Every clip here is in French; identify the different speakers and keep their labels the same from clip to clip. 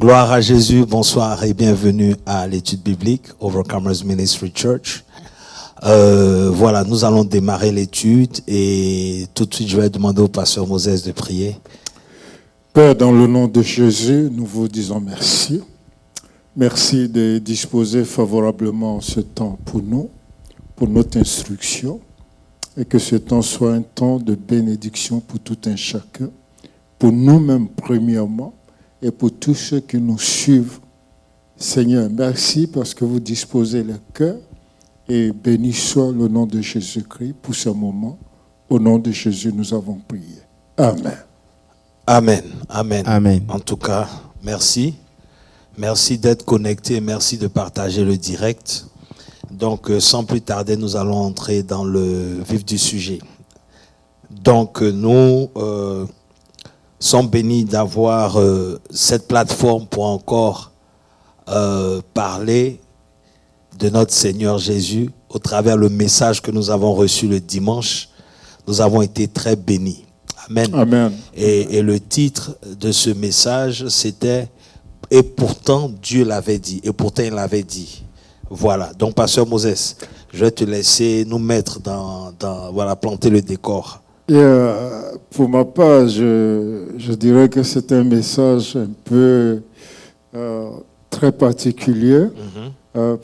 Speaker 1: Gloire à Jésus, bonsoir et bienvenue à l'étude biblique Overcomers Ministry Church. Voilà, nous allons démarrer l'étude et tout de suite je vais demander au pasteur Moses de prier.
Speaker 2: Père, dans le nom de Jésus, nous vous disons merci. Merci de disposer favorablement ce temps pour nous, pour notre instruction, et que ce temps soit un temps de bénédiction pour tout un chacun, pour nous-mêmes premièrement, et pour tous ceux qui nous suivent. Seigneur, merci parce que vous disposez le cœur, et béni soit le nom de Jésus-Christ pour ce moment. Au nom de Jésus, nous avons prié. Amen.
Speaker 1: Amen. Amen.
Speaker 3: Amen.
Speaker 1: En tout cas, merci. Merci d'être connecté, merci de partager le direct. Donc, sans plus tarder, nous allons entrer dans le vif du sujet. Donc, nous sommes bénis d'avoir cette plateforme pour encore parler de notre Seigneur Jésus au travers le message que nous avons reçu le dimanche. Nous avons été très bénis. Amen.
Speaker 2: Amen.
Speaker 1: Et le titre de ce message, c'était « Et pourtant, Dieu l'avait dit. » Et pourtant, il l'avait dit. Voilà. Donc, pasteur Moses, je vais te laisser nous mettre voilà, planter le décor.
Speaker 2: Et pour ma part, je dirais que c'est un message un peu très particulier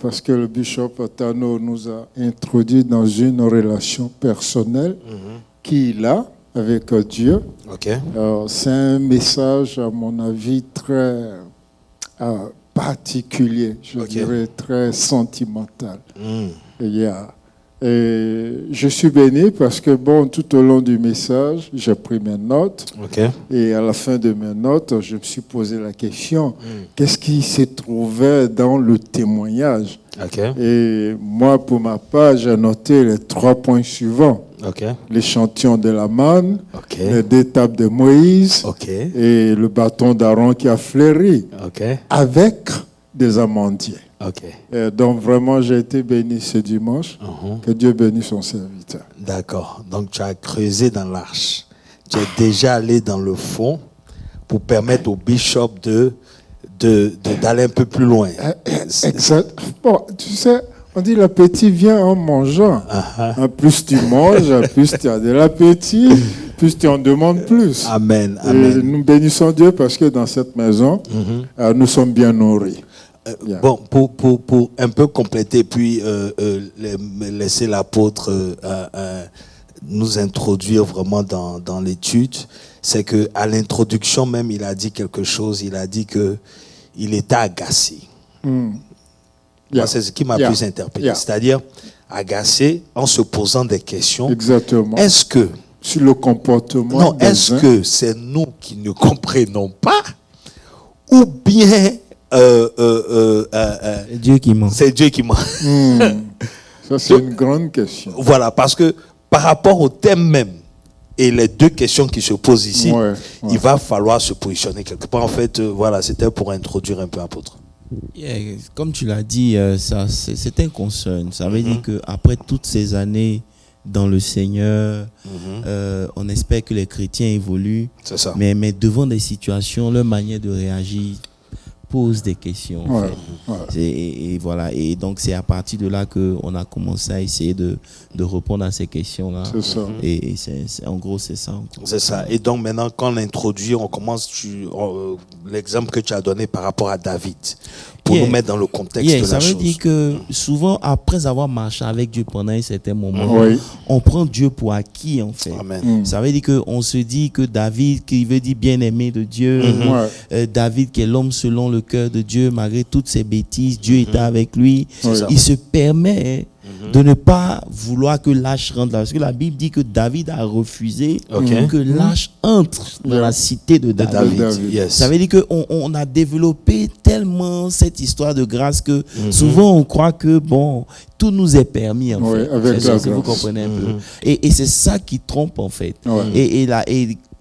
Speaker 2: parce que le bishop Tano nous a introduit dans une relation personnelle qu'il a avec Dieu.
Speaker 1: Okay.
Speaker 2: C'est un message, à mon avis, très particulier, je dirais très sentimental. Et je suis béni parce que, tout au long du message, j'ai pris mes notes. Et à la fin de mes notes, je me suis posé la question, qu'est-ce qui se trouvait dans le témoignage? Et moi, pour ma part, j'ai noté les 3 points suivants. L'échantillon de la manne, les 2 tables de Moïse et le bâton d'Aaron qui a fleuri avec des amandiers. Donc vraiment, j'ai été béni ce dimanche. Que Dieu bénisse son serviteur.
Speaker 1: D'accord. Donc tu as creusé dans l'arche. Tu es déjà allé dans le fond pour permettre au bishop d'aller un peu plus loin.
Speaker 2: Exact. Bon, tu sais, on dit l'appétit vient en mangeant. Plus tu manges, plus tu as de l'appétit, plus tu en demandes plus.
Speaker 1: Amen.
Speaker 2: Et
Speaker 1: Amen.
Speaker 2: nous bénissons Dieu parce que dans cette maison, nous sommes bien nourris.
Speaker 1: Bon, pour un peu compléter, puis laisser l'apôtre nous introduire vraiment dans l'étude, c'est qu'à l'introduction même, il a dit quelque chose, il a dit qu'il était agacé. Moi, c'est ce qui m'a plus interpellé, c'est-à-dire agacé en se posant des questions.
Speaker 2: Exactement.
Speaker 1: Est-ce que...
Speaker 2: Sur le comportement.
Speaker 1: Non, est-ce que c'est nous qui ne comprenons pas ou bien...
Speaker 3: c'est Dieu qui ment.
Speaker 1: C'est Dieu qui ment.
Speaker 2: Ça, c'est une grande question.
Speaker 1: Voilà, parce que par rapport au thème même et les 2 questions qui se posent ici, il va falloir se positionner quelque part. En fait, voilà, c'était pour introduire un peu l'apôtre.
Speaker 3: Comme tu l'as dit, c'est un concern. Ça veut dire qu'après toutes ces années dans le Seigneur, on espère que les chrétiens évoluent.
Speaker 1: C'est ça.
Speaker 3: Mais devant des situations, leur manière de réagir pose des questions. Et voilà. Et donc, c'est à partir de là qu'on a commencé à essayer de répondre à ces questions-là.
Speaker 2: C'est ça.
Speaker 3: Et en gros, c'est ça.
Speaker 1: C'est ça. Et donc, maintenant, quand on introduit, on commence l'exemple que tu as donné par rapport à David, pour nous mettre dans le contexte de la chose.
Speaker 3: Ça veut dire que souvent, après avoir marché avec Dieu pendant un certain moment, on prend Dieu pour acquis, en fait.
Speaker 1: Amen.
Speaker 3: Ça veut dire qu'on se dit que David, qui veut dire bien-aimé de Dieu, David, qui est l'homme selon le cœur de Dieu, malgré toutes ses bêtises, Dieu était avec lui. Il se permet de ne pas vouloir que l'âge rentre là. Parce que la Bible dit que David a refusé que l'âge entre dans la cité de David. Ça veut dire qu'on a développé tellement cette histoire de grâce que souvent on croit que tout nous est permis en fait.
Speaker 2: Avec
Speaker 3: c'est ça, vous comprenez un peu. Et c'est ça qui trompe en fait. Et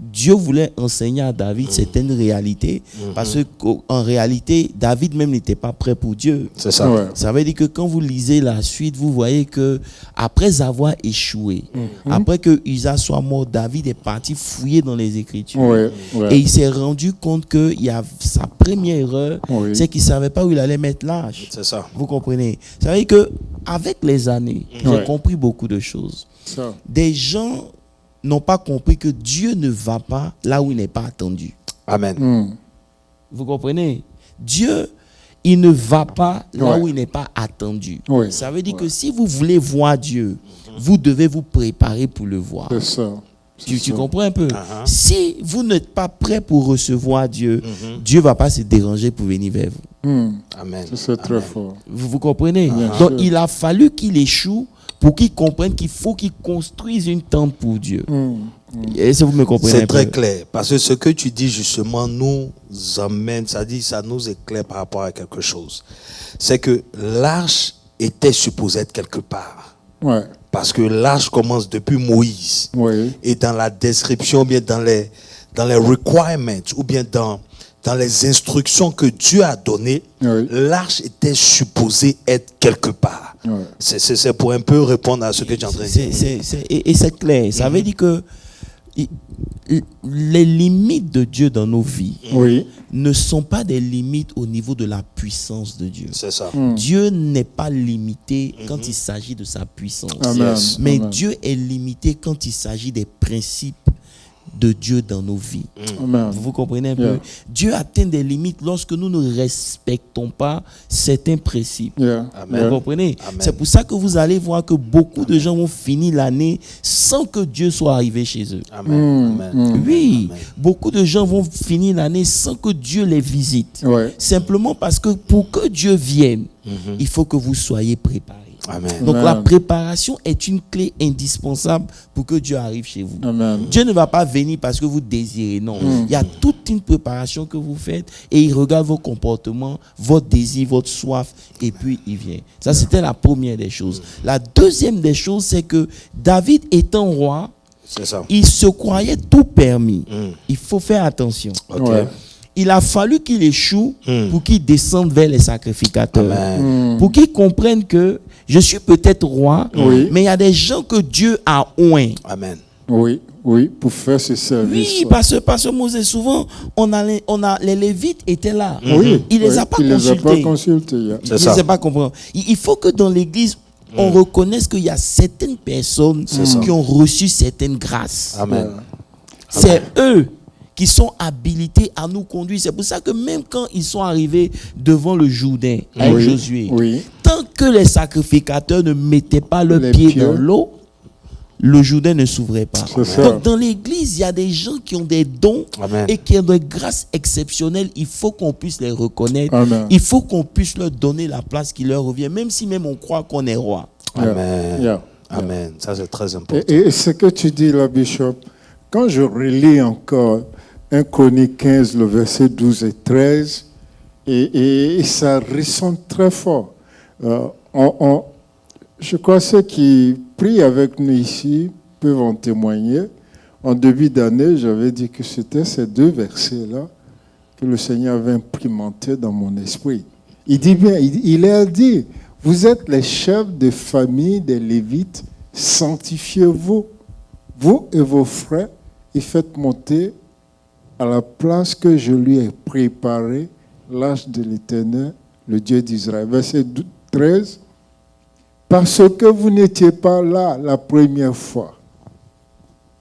Speaker 3: Dieu voulait enseigner à David certaines réalités parce qu'en réalité, David même n'était pas prêt pour Dieu.
Speaker 1: C'est ça.
Speaker 3: Ça veut dire que quand vous lisez la suite, vous voyez que après avoir échoué, après que Uza soit mort, David est parti fouiller dans les Écritures. Et il s'est rendu compte que sa première erreur, c'est qu'il ne savait pas où il allait mettre l'âge.
Speaker 1: C'est ça.
Speaker 3: Vous comprenez? Ça veut dire que avec les années, j'ai compris beaucoup de choses. Des gens n'ont pas compris que Dieu ne va pas là où il n'est pas attendu.
Speaker 1: Amen.
Speaker 3: Vous comprenez? Dieu, il ne va pas là où il n'est pas attendu. Ça veut dire que si vous voulez voir Dieu, vous devez vous préparer pour le voir.
Speaker 2: C'est ça.
Speaker 3: Tu comprends un peu? Si vous n'êtes pas prêt pour recevoir Dieu, Dieu ne va pas se déranger pour venir vers vous.
Speaker 1: Amen.
Speaker 2: C'est très fort.
Speaker 3: Vous comprenez? Donc, il a fallu qu'il échoue pour qu'il comprenne qu'il faut qu'il construise une tente pour Dieu. Est-ce que vous me comprenez?
Speaker 1: C'est très clair. Parce que ce que tu dis justement nous amène, ça nous éclaire par rapport à quelque chose. C'est que l'arche était supposée être quelque part. Parce que l'arche commence depuis Moïse. Et dans la description, ou bien dans les requirements, ou bien dans les instructions que Dieu a données, l'arche était supposée être quelque part. C'est pour un peu répondre à ce que tu es en train de dire.
Speaker 3: Et c'est clair. Ça veut dire que les limites de Dieu dans nos vies ne sont pas des limites au niveau de la puissance de Dieu.
Speaker 1: C'est ça.
Speaker 3: Dieu n'est pas limité quand il s'agit de sa puissance. Mais Dieu est limité quand il s'agit des principes de Dieu dans nos vies. Vous comprenez un peu? Dieu atteint des limites lorsque nous ne respectons pas certains principes. Vous comprenez? C'est pour ça que vous allez voir que beaucoup de gens vont finir l'année sans que Dieu soit arrivé chez eux. Oui, beaucoup de gens vont finir l'année sans que Dieu les visite. Simplement parce que pour que Dieu vienne, il faut que vous soyez préparés. Donc la préparation est une clé indispensable pour que Dieu arrive chez vous. Dieu ne va pas venir parce que vous désirez, non. Il y a toute une préparation que vous faites et il regarde vos comportements, votre désir, votre soif et puis il vient. Ça c'était la première des choses. La deuxième des choses, c'est que David étant roi, il se croyait tout permis. Il faut faire attention. Il a fallu qu'il échoue pour qu'il descende vers les sacrificateurs. Pour qu'il comprenne que je suis peut-être roi, mais il y a des gens que Dieu a oint.
Speaker 2: Oui, pour faire ce service.
Speaker 3: Oui, parce que Moses, souvent, les Lévites étaient là. Il les a pas consultés. Il ne sait pas comprendre. Il faut que dans l'église, on reconnaisse qu'il y a certaines personnes qui ont reçu certaines grâces. C'est eux qui sont habilités à nous conduire. C'est pour ça que même quand ils sont arrivés devant le Jourdain, avec Josué, tant que les sacrificateurs ne mettaient pas leurs pieds dans l'eau, le Jourdain ne s'ouvrait pas. Donc dans l'église, il y a des gens qui ont des dons et qui ont des grâces exceptionnelles. Il faut qu'on puisse les reconnaître. Il faut qu'on puisse leur donner la place qui leur revient, même si même on croit qu'on est roi.
Speaker 1: Amen. Ça c'est très important.
Speaker 2: Et ce que tu dis là, Bishop, quand je relis encore 1 Chronique 15, le verset 12 et 13, et ça ressonne très fort. Je crois que ceux qui prient avec nous ici peuvent en témoigner. En début d'année, j'avais dit que c'était ces deux versets-là que le Seigneur avait imprimentés dans mon esprit. Il dit bien, il a dit, vous êtes les chefs de famille des Lévites, sanctifiez-vous, vous et vos frères, et faites monter à la place que je lui ai préparée l'arche de l'Éternel, le Dieu d'Israël. Verset 13. Parce que vous n'étiez pas là la première fois,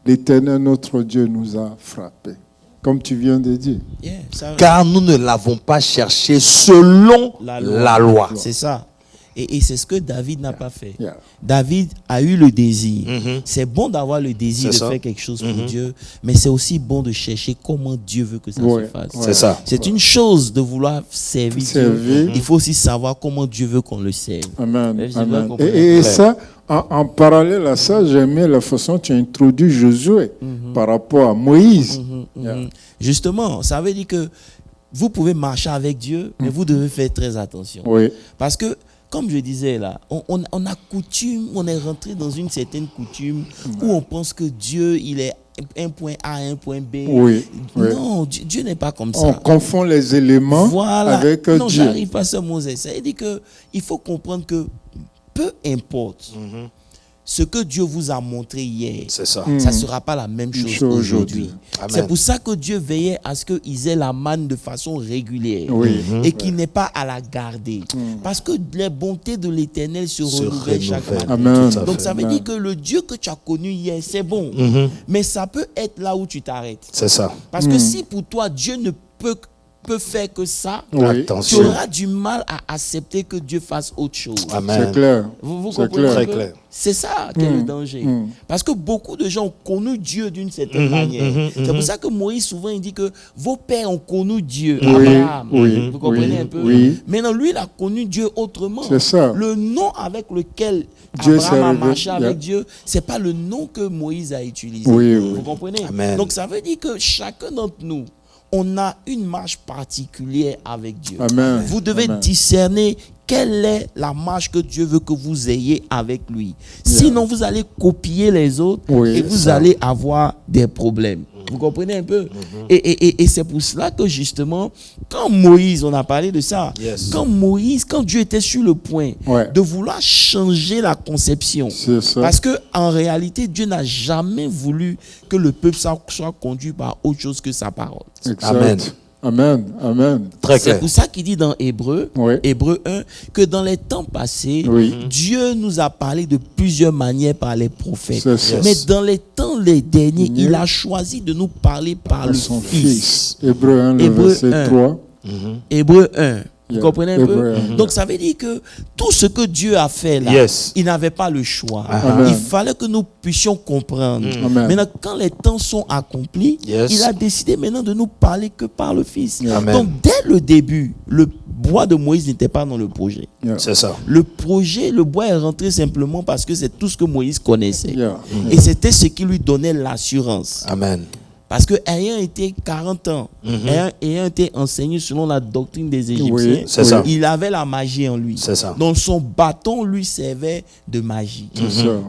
Speaker 2: l'Éternel, notre Dieu, nous a frappés. Comme tu viens de dire.
Speaker 1: Car nous ne l'avons pas cherché selon la loi.
Speaker 3: C'est ça. Et c'est ce que David n'a pas fait. David a eu le désir. C'est bon d'avoir le désir de faire quelque chose pour Dieu, mais c'est aussi bon de chercher comment Dieu veut que ça se fasse.
Speaker 1: C'est ça.
Speaker 3: C'est une chose de vouloir servir Dieu. Il faut aussi savoir comment Dieu veut qu'on le serve.
Speaker 2: Amen. Et ça, en parallèle à ça, j'aimais la façon dont tu as introduit Josué par rapport à Moïse.
Speaker 3: Justement, ça veut dire que vous pouvez marcher avec Dieu, mais vous devez faire très attention. Parce que comme je disais là, on a coutume, on est rentré dans une certaine coutume où on pense que Dieu, il est un point A, un point B.
Speaker 2: Oui.
Speaker 3: Non, Dieu n'est pas comme ça.
Speaker 2: On confond les éléments avec Dieu.
Speaker 3: Non, j'arrive pas à ce mot. Ça veut dire qu'il faut comprendre que peu importe ce que Dieu vous a montré hier, ça ne sera pas la même chose aujourd'hui. C'est pour ça que Dieu veillait à ce qu'ils aient la manne de façon régulière et qu'il n'ait pas à la garder. Parce que les bontés de l'Éternel se renouvellent chaque matin. Donc ça veut dire que le Dieu que tu as connu hier, c'est bon. Mais ça peut être là où tu t'arrêtes.
Speaker 1: C'est ça.
Speaker 3: Parce que si pour toi, Dieu ne peut faire que ça, tu auras du mal à accepter que Dieu fasse autre chose.
Speaker 1: Amen.
Speaker 2: C'est clair.
Speaker 3: Vous
Speaker 2: c'est
Speaker 3: comprenez
Speaker 2: clair.
Speaker 1: Clair.
Speaker 3: C'est ça qui est le danger. Parce que beaucoup de gens ont connu Dieu d'une certaine manière. C'est pour ça que Moïse, souvent, il dit que vos pères ont connu Dieu. Abraham. Vous comprenez un peu? Maintenant, lui, il a connu Dieu autrement.
Speaker 2: C'est ça.
Speaker 3: Le nom avec lequel
Speaker 2: Dieu
Speaker 3: Abraham a marché avec Dieu, ce n'est pas le nom que Moïse a utilisé. Vous comprenez?
Speaker 1: Amen.
Speaker 3: Donc, ça veut dire que chacun d'entre nous, on a une marche particulière avec Dieu.
Speaker 2: Amen.
Speaker 3: Vous devez discerner quelle est la marche que Dieu veut que vous ayez avec lui. Sinon, vous allez copier les autres et vous allez avoir des problèmes. Vous comprenez un peu? Et c'est pour cela que justement, quand Moïse, on a parlé de ça, quand Dieu était sur le point de vouloir changer la conception, parce que en réalité, Dieu n'a jamais voulu que le peuple soit conduit par autre chose que sa parole.
Speaker 1: Amen.
Speaker 2: Amen. Amen.
Speaker 1: Très clair.
Speaker 3: C'est pour ça qu'il dit dans Hébreu 1, que dans les temps passés, Dieu nous a parlé de plusieurs manières par les prophètes. Mais dans les temps les derniers, il a choisi de nous parler par son Fils.
Speaker 2: Hébreu 1, le verset 3.
Speaker 3: Hébreu 1. Vous comprenez un peu? Donc ça veut dire que tout ce que Dieu a fait là, il n'avait pas le choix. Il fallait que nous puissions comprendre. Maintenant, quand les temps sont accomplis, il a décidé maintenant de nous parler que par le Fils. Donc dès le début, le bois de Moïse n'était pas dans le projet.
Speaker 1: C'est ça.
Speaker 3: Le projet, le bois est rentré simplement parce que c'est tout ce que Moïse connaissait. Et c'était ce qui lui donnait l'assurance.
Speaker 1: Amen.
Speaker 3: Parce que ayant été 40 ans, ayant été enseigné selon la doctrine des Égyptiens, il avait la magie en lui. Donc son bâton lui servait de magie.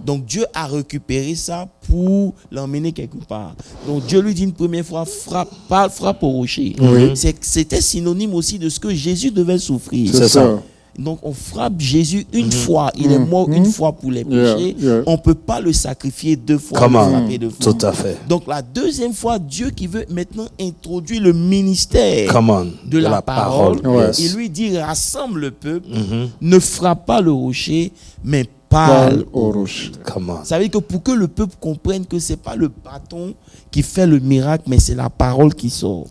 Speaker 3: Donc Dieu a récupéré ça pour l'emmener quelque part. Donc Dieu lui dit une première fois, frappe au rocher. C'était synonyme aussi de ce que Jésus devait souffrir.
Speaker 2: C'est ça.
Speaker 3: Donc on frappe Jésus une fois, il est mort une fois pour les péchés. On ne peut pas le sacrifier deux fois, le frapper deux fois.
Speaker 1: Tout à fait.
Speaker 3: Donc la deuxième fois, Dieu qui veut maintenant introduire le ministère de la parole, il lui dit rassemble le peuple, ne frappe pas le rocher, mais parle au rocher. Ça veut dire que pour que le peuple comprenne que ce n'est pas le bâton qui fait le miracle, mais c'est la parole qui sort.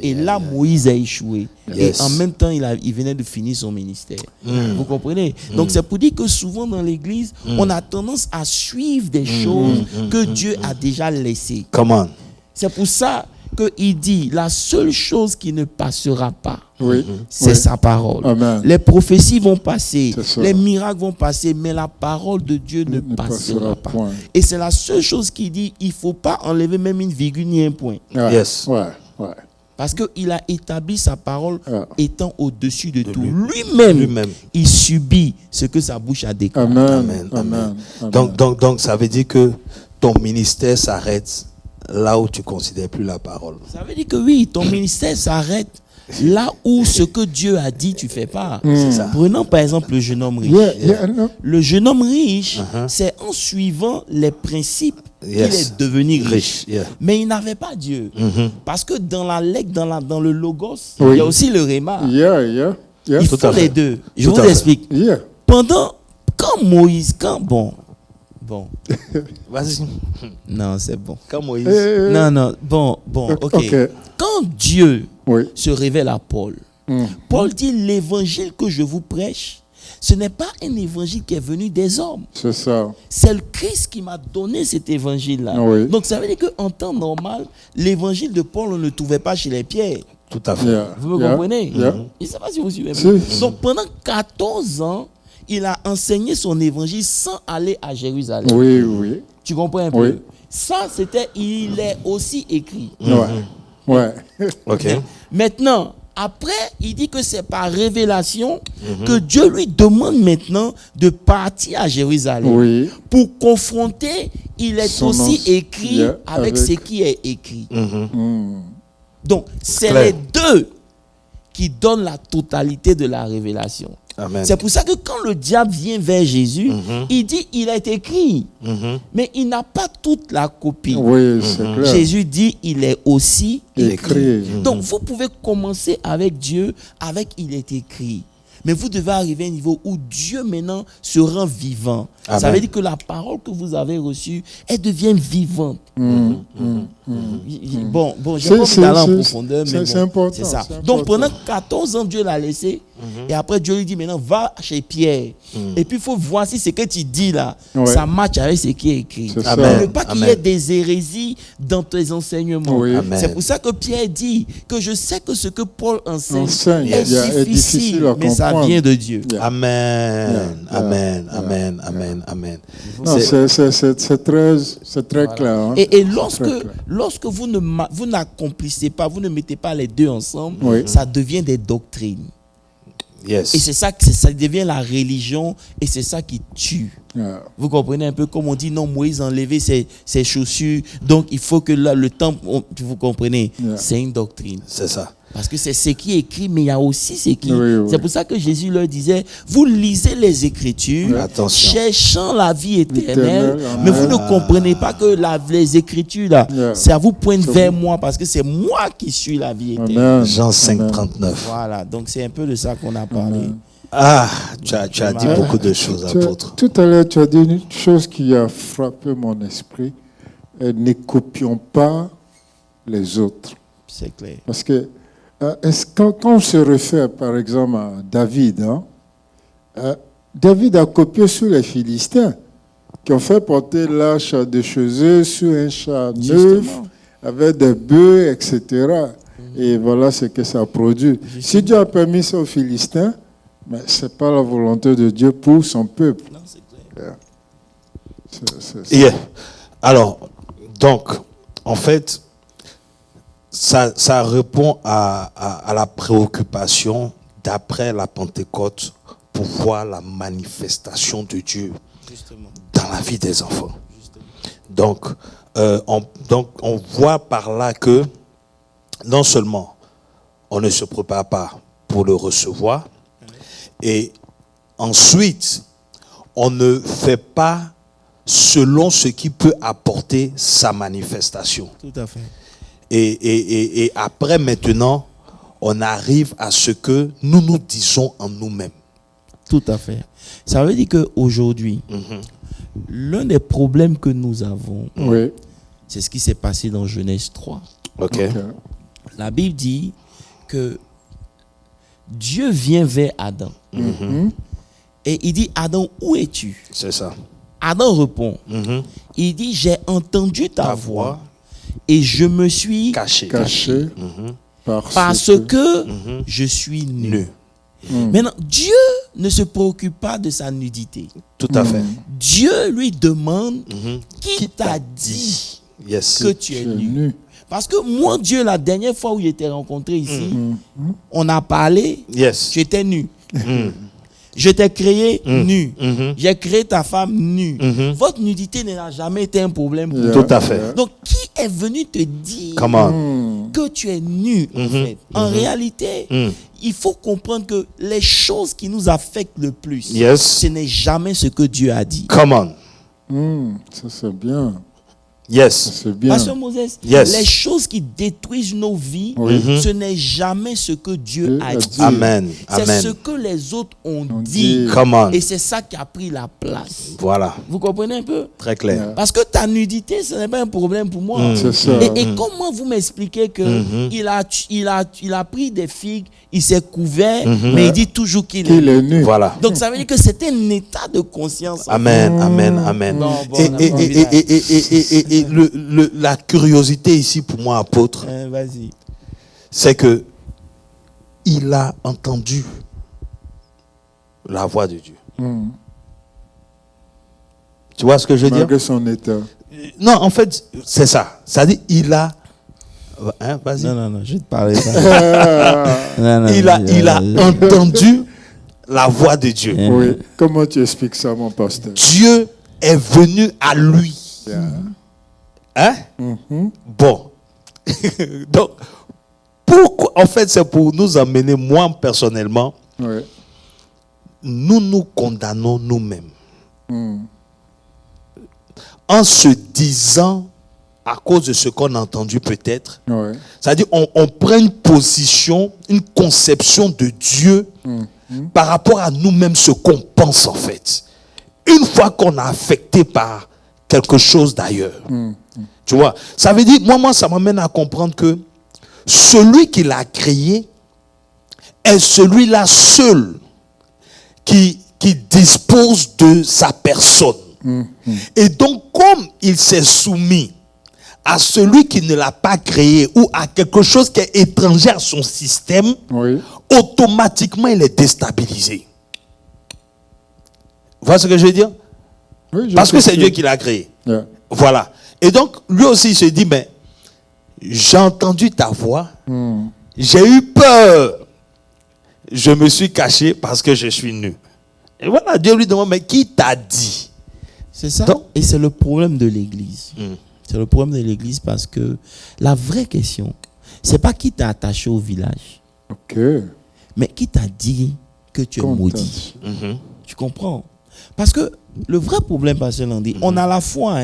Speaker 3: Et là, Moïse a échoué. Et en même temps, il venait de finir son ministère. Vous comprenez? Donc c'est pour dire que souvent dans l'église, on a tendance à suivre des choses que Dieu a déjà laissées. C'est pour ça qu'il dit la seule chose qui ne passera pas, c'est sa parole. Les prophéties vont passer, les miracles vont passer, mais la parole de Dieu ne passera pas. Et c'est la seule chose qu'il dit, il ne faut pas enlever même une virgule ni un point. Parce qu'il a établi sa parole étant au-dessus de tout. Lui-même, il subit ce que sa bouche a déclaré.
Speaker 2: Amen.
Speaker 1: Donc ça veut dire que ton ministère s'arrête là où tu ne considères plus la parole.
Speaker 3: Ça veut dire que oui, ton ministère s'arrête là où ce que Dieu a dit, tu ne fais pas. Prenons par exemple le jeune homme riche. Le jeune homme riche, c'est en suivant les principes qu'il est devenu riche. Mais il n'avait pas Dieu. Parce que dans la lettre, dans le logos, il y a aussi le réma. Il faut les deux. Je vous explique. Quand Moïse, bon.
Speaker 1: Vas-y.
Speaker 3: Non, c'est bon.
Speaker 1: Quand Moïse.
Speaker 3: Non. Bon, ok. Quand Dieu se révèle à Paul, Paul dit l'évangile que je vous prêche, ce n'est pas un évangile qui est venu des hommes.
Speaker 2: C'est ça.
Speaker 3: C'est le Christ qui m'a donné cet évangile-là. Donc ça veut dire qu'en temps normal, l'évangile de Paul, on ne le trouvait pas chez les Pierres.
Speaker 1: Tout à fait.
Speaker 3: Vous me comprenez? Je ne sais pas si vous suivez. Donc pendant 14 ans, il a enseigné son évangile sans aller à Jérusalem. Tu comprends un peu? Ça, il est aussi écrit.
Speaker 2: Ok.
Speaker 3: Maintenant, après, il dit que c'est par révélation que Dieu lui demande maintenant de partir à Jérusalem pour confronter. Il est aussi écrit avec ce qui est écrit. Donc, c'est les deux qui donnent la totalité de la révélation.
Speaker 1: Amen.
Speaker 3: C'est pour ça que quand le diable vient vers Jésus, il dit, il est écrit. Mais il n'a pas toute la copie.
Speaker 2: Oui, c'est clair.
Speaker 3: Jésus dit, il est aussi écrit.
Speaker 2: Écrit.
Speaker 3: Donc, vous pouvez commencer avec Dieu, avec il est écrit. Mais vous devez arriver à un niveau où Dieu maintenant se rend vivant. Amen. Ça veut dire que la parole que vous avez reçue, elle devient vivante. Bon, j'ai pas envie d'aller en profondeur, mais
Speaker 2: c'est important.
Speaker 3: C'est ça.
Speaker 2: C'est
Speaker 3: donc
Speaker 2: important.
Speaker 3: pendant 14 ans, Dieu l'a laissé. Et après, Dieu lui dit maintenant, va chez Pierre. Et puis, il faut voir si ce que tu dis là, ça matche avec ce qui est écrit.
Speaker 2: C'est
Speaker 3: Il ne veut pas qu'il y ait des hérésies dans tes enseignements.
Speaker 2: Oui.
Speaker 3: C'est pour ça que Pierre dit que je sais que ce que Paul enseigne est difficile,
Speaker 2: à
Speaker 3: mais ça vient de Dieu.
Speaker 1: Amen. Amen. Amen. Amen. Amen.
Speaker 2: Non, c'est très clair. Hein?
Speaker 3: Et lorsque vous n'accomplissez pas, vous ne mettez pas les deux ensemble, ça devient des doctrines.
Speaker 1: Yes.
Speaker 3: Et c'est ça que ça devient la religion et c'est ça qui tue. Vous comprenez un peu comme on dit non, Moïse a enlevé ses chaussures, donc il faut que là, le temple, vous comprenez, c'est une doctrine.
Speaker 1: C'est ça.
Speaker 3: Parce que c'est ce qui est écrit, mais il y a aussi ce qui... C'est pour ça que Jésus leur disait, vous lisez les Écritures, cherchant la vie éternelle, mais vous ne comprenez pas que les Écritures, là, ça vous pointe vers moi, parce que c'est moi qui suis la vie éternelle.
Speaker 1: Jean 5, 39.
Speaker 3: Voilà, donc c'est un peu de ça qu'on a parlé.
Speaker 1: Ah, tu as dit beaucoup de choses, apôtre.
Speaker 2: Tout à l'heure, tu as dit une chose qui a frappé mon esprit. Ne copions pas les autres.
Speaker 3: C'est clair.
Speaker 2: Parce que quand on se réfère, par exemple, à David, David a copié sur les Philistins, qui ont fait porter l'arche de chez eux sur un char neuf, avec des bœufs, etc. Et voilà ce que ça a produit. Si Dieu a permis ça aux Philistins, mais ce n'est pas la volonté de Dieu pour son peuple.
Speaker 3: Non, c'est clair.
Speaker 1: Alors, donc, en fait, ça répond à la préoccupation d'après la Pentecôte pour voir la manifestation de Dieu dans la vie des enfants. Donc, on voit par là que non seulement on ne se prépare pas pour le recevoir, et ensuite, on ne fait pas selon ce qui peut apporter sa manifestation.
Speaker 3: Tout à fait.
Speaker 1: Et après, maintenant, on arrive à ce que nous nous disons en nous-mêmes.
Speaker 3: Tout à fait. Ça veut dire qu'aujourd'hui, l'un des problèmes que nous avons, c'est ce qui s'est passé dans Genèse 3.
Speaker 1: Okay.
Speaker 3: La Bible dit que Dieu vient vers Adam. Et il dit, Adam, où es-tu? C'est ça. Adam répond. Il dit, j'ai entendu ta voix et je me suis caché. Parce que je suis nu. Maintenant, Dieu ne se préoccupe pas de sa nudité.
Speaker 1: Tout à fait.
Speaker 3: Dieu lui demande qui t'a dit que tu es nu. Parce que moi, Dieu, la dernière fois où il était rencontré ici, on a parlé, tu étais nu. Je t'ai créé nu. J'ai créé ta femme nue. Votre nudité n'a jamais été un problème pour vous.
Speaker 1: Tout à fait.
Speaker 3: Donc, qui est venu te dire que tu es nu, en fait? En réalité, il faut comprendre que les choses qui nous affectent le plus, ce n'est jamais ce que Dieu a dit.
Speaker 1: Come
Speaker 2: on. Ça, c'est bien.
Speaker 1: Yes.
Speaker 2: C'est bien.
Speaker 3: Pasteur Moses, les choses qui détruisent nos vies, ce n'est jamais ce que Dieu a dit.
Speaker 1: Amen.
Speaker 3: C'est ce que les autres ont dit. Et c'est ça qui a pris la place.
Speaker 1: Voilà.
Speaker 3: Vous comprenez un peu?
Speaker 1: Très clair.
Speaker 3: Parce que ta nudité, ce n'est pas un problème pour moi.
Speaker 2: C'est ça.
Speaker 3: Et comment vous m'expliquez que il a pris des figues, il s'est couvert, mais il dit toujours qu'il est nu.
Speaker 1: Voilà.
Speaker 3: Donc ça veut dire que c'est un état de conscience.
Speaker 1: Amen. Amen. Et la curiosité ici pour moi, apôtre, c'est que il a entendu la voix de Dieu. Tu vois ce que je veux dire?
Speaker 2: Malgré son état.
Speaker 1: Non, en fait, c'est ça. C'est-à-dire, il a Hein, vas-y.
Speaker 3: Non, je vais te parler ça.
Speaker 1: Il a entendu la voix de Dieu.
Speaker 2: Oui. Comment tu expliques ça, mon pasteur?
Speaker 1: Dieu est venu à lui. Hein? Bon. Donc, pourquoi? En fait, c'est pour nous amener, moi personnellement, nous condamnons nous-mêmes. En se disant, à cause de ce qu'on a entendu peut-être, c'est-à-dire on prend une position, une conception de Dieu par rapport à nous-mêmes, ce qu'on pense en fait. Une fois qu'on est affecté par quelque chose d'ailleurs. Tu vois, ça veut dire, moi ça m'amène à comprendre que celui qui l'a créé est celui-là seul qui dispose de sa personne. Et donc, comme il s'est soumis à celui qui ne l'a pas créé ou à quelque chose qui est étranger à son système, automatiquement il est déstabilisé. Vous voyez ce que je veux dire? Parce que c'est Dieu qui l'a créé. Voilà. Et donc, lui aussi, il se dit, mais j'ai entendu ta voix, j'ai eu peur, je me suis caché parce que je suis nu. Et voilà, Dieu lui demande, mais qui t'a dit?
Speaker 3: C'est ça. Donc, et c'est le problème de l'Église. C'est le problème de l'Église parce que la vraie question, c'est pas qui t'a attaché au village, mais qui t'a dit que tu es maudit. Tu comprends? Parce que le vrai problème, Pasteur Landy, on a la foi,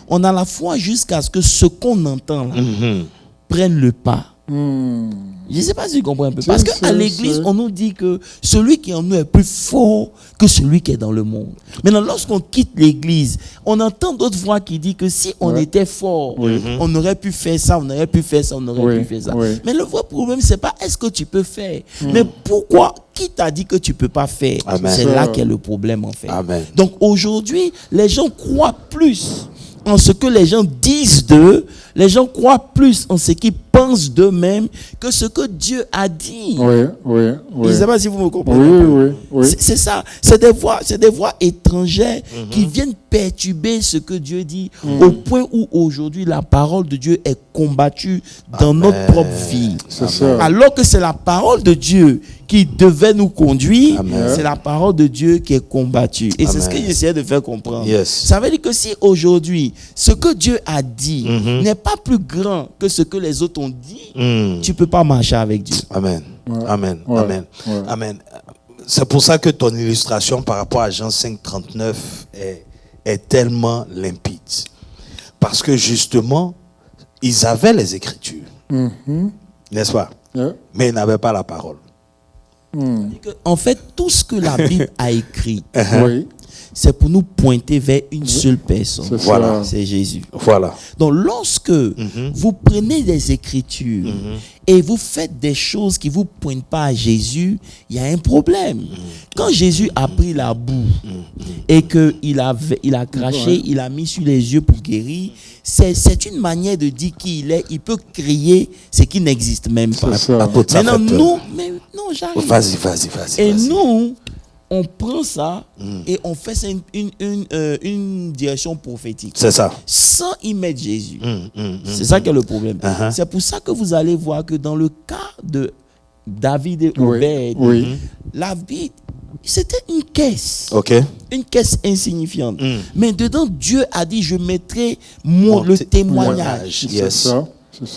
Speaker 3: on a la foi jusqu'à ce que ce qu'on entend là, prenne le pas. Je ne sais pas si tu comprends un peu. Parce qu'à l'église, on nous dit que celui qui est en nous est plus fort que celui qui est dans le monde. Maintenant, lorsqu'on quitte l'église, on entend d'autres voix qui disent que si on était fort, on aurait pu faire ça, on aurait pu faire ça, on aurait pu faire ça. Mais le vrai problème, ce n'est pas est-ce que tu peux faire, mais pourquoi? Qui t'a dit que tu ne peux pas faire? C'est là qu'est le problème en fait. Donc aujourd'hui, les gens croient plus en ce que les gens disent d'eux, les gens croient plus en ce qu'ils pensent d'eux-mêmes que ce que Dieu a dit. Je ne sais pas si vous me comprenez. C'est ça. C'est des voix étrangères qui viennent perturber ce que Dieu dit au point où aujourd'hui la parole de Dieu est combattue dans notre propre vie. Alors que c'est la parole de Dieu qui devait nous conduire, c'est la parole de Dieu qui est combattue. Et c'est ce que j'essayais de faire comprendre. Ça veut dire que si aujourd'hui, ce que Dieu a dit n'est pas plus grand que ce que les autres ont dit, tu ne peux pas marcher avec Dieu.
Speaker 1: Amen. C'est pour ça que ton illustration par rapport à Jean 5,39 est tellement limpide. Parce que justement, ils avaient les Écritures. N'est-ce pas? Mais ils n'avaient pas la parole.
Speaker 3: En fait, tout ce que la Bible a écrit, c'est pour nous pointer vers une seule personne. C'est Jésus. Donc, lorsque vous prenez des Écritures et vous faites des choses qui ne vous pointent pas à Jésus, il y a un problème. Quand Jésus a pris la boue et qu'il a craché, il a mis sur les yeux pour guérir, c'est une manière de dire qui il est. Il peut crier ce qui n'existe même pas. Maintenant, nous, mais non, j'arrive.
Speaker 1: Vas-y.
Speaker 3: Et nous, on prend ça et on fait ça une direction prophétique.
Speaker 1: C'est ça.
Speaker 3: Sans y mettre Jésus. C'est ça qui est le problème. C'est pour ça que vous allez voir que dans le cas de David et Obed, la vie, c'était une caisse. Une caisse insignifiante. Mais dedans, Dieu a dit, je mettrai le témoignage.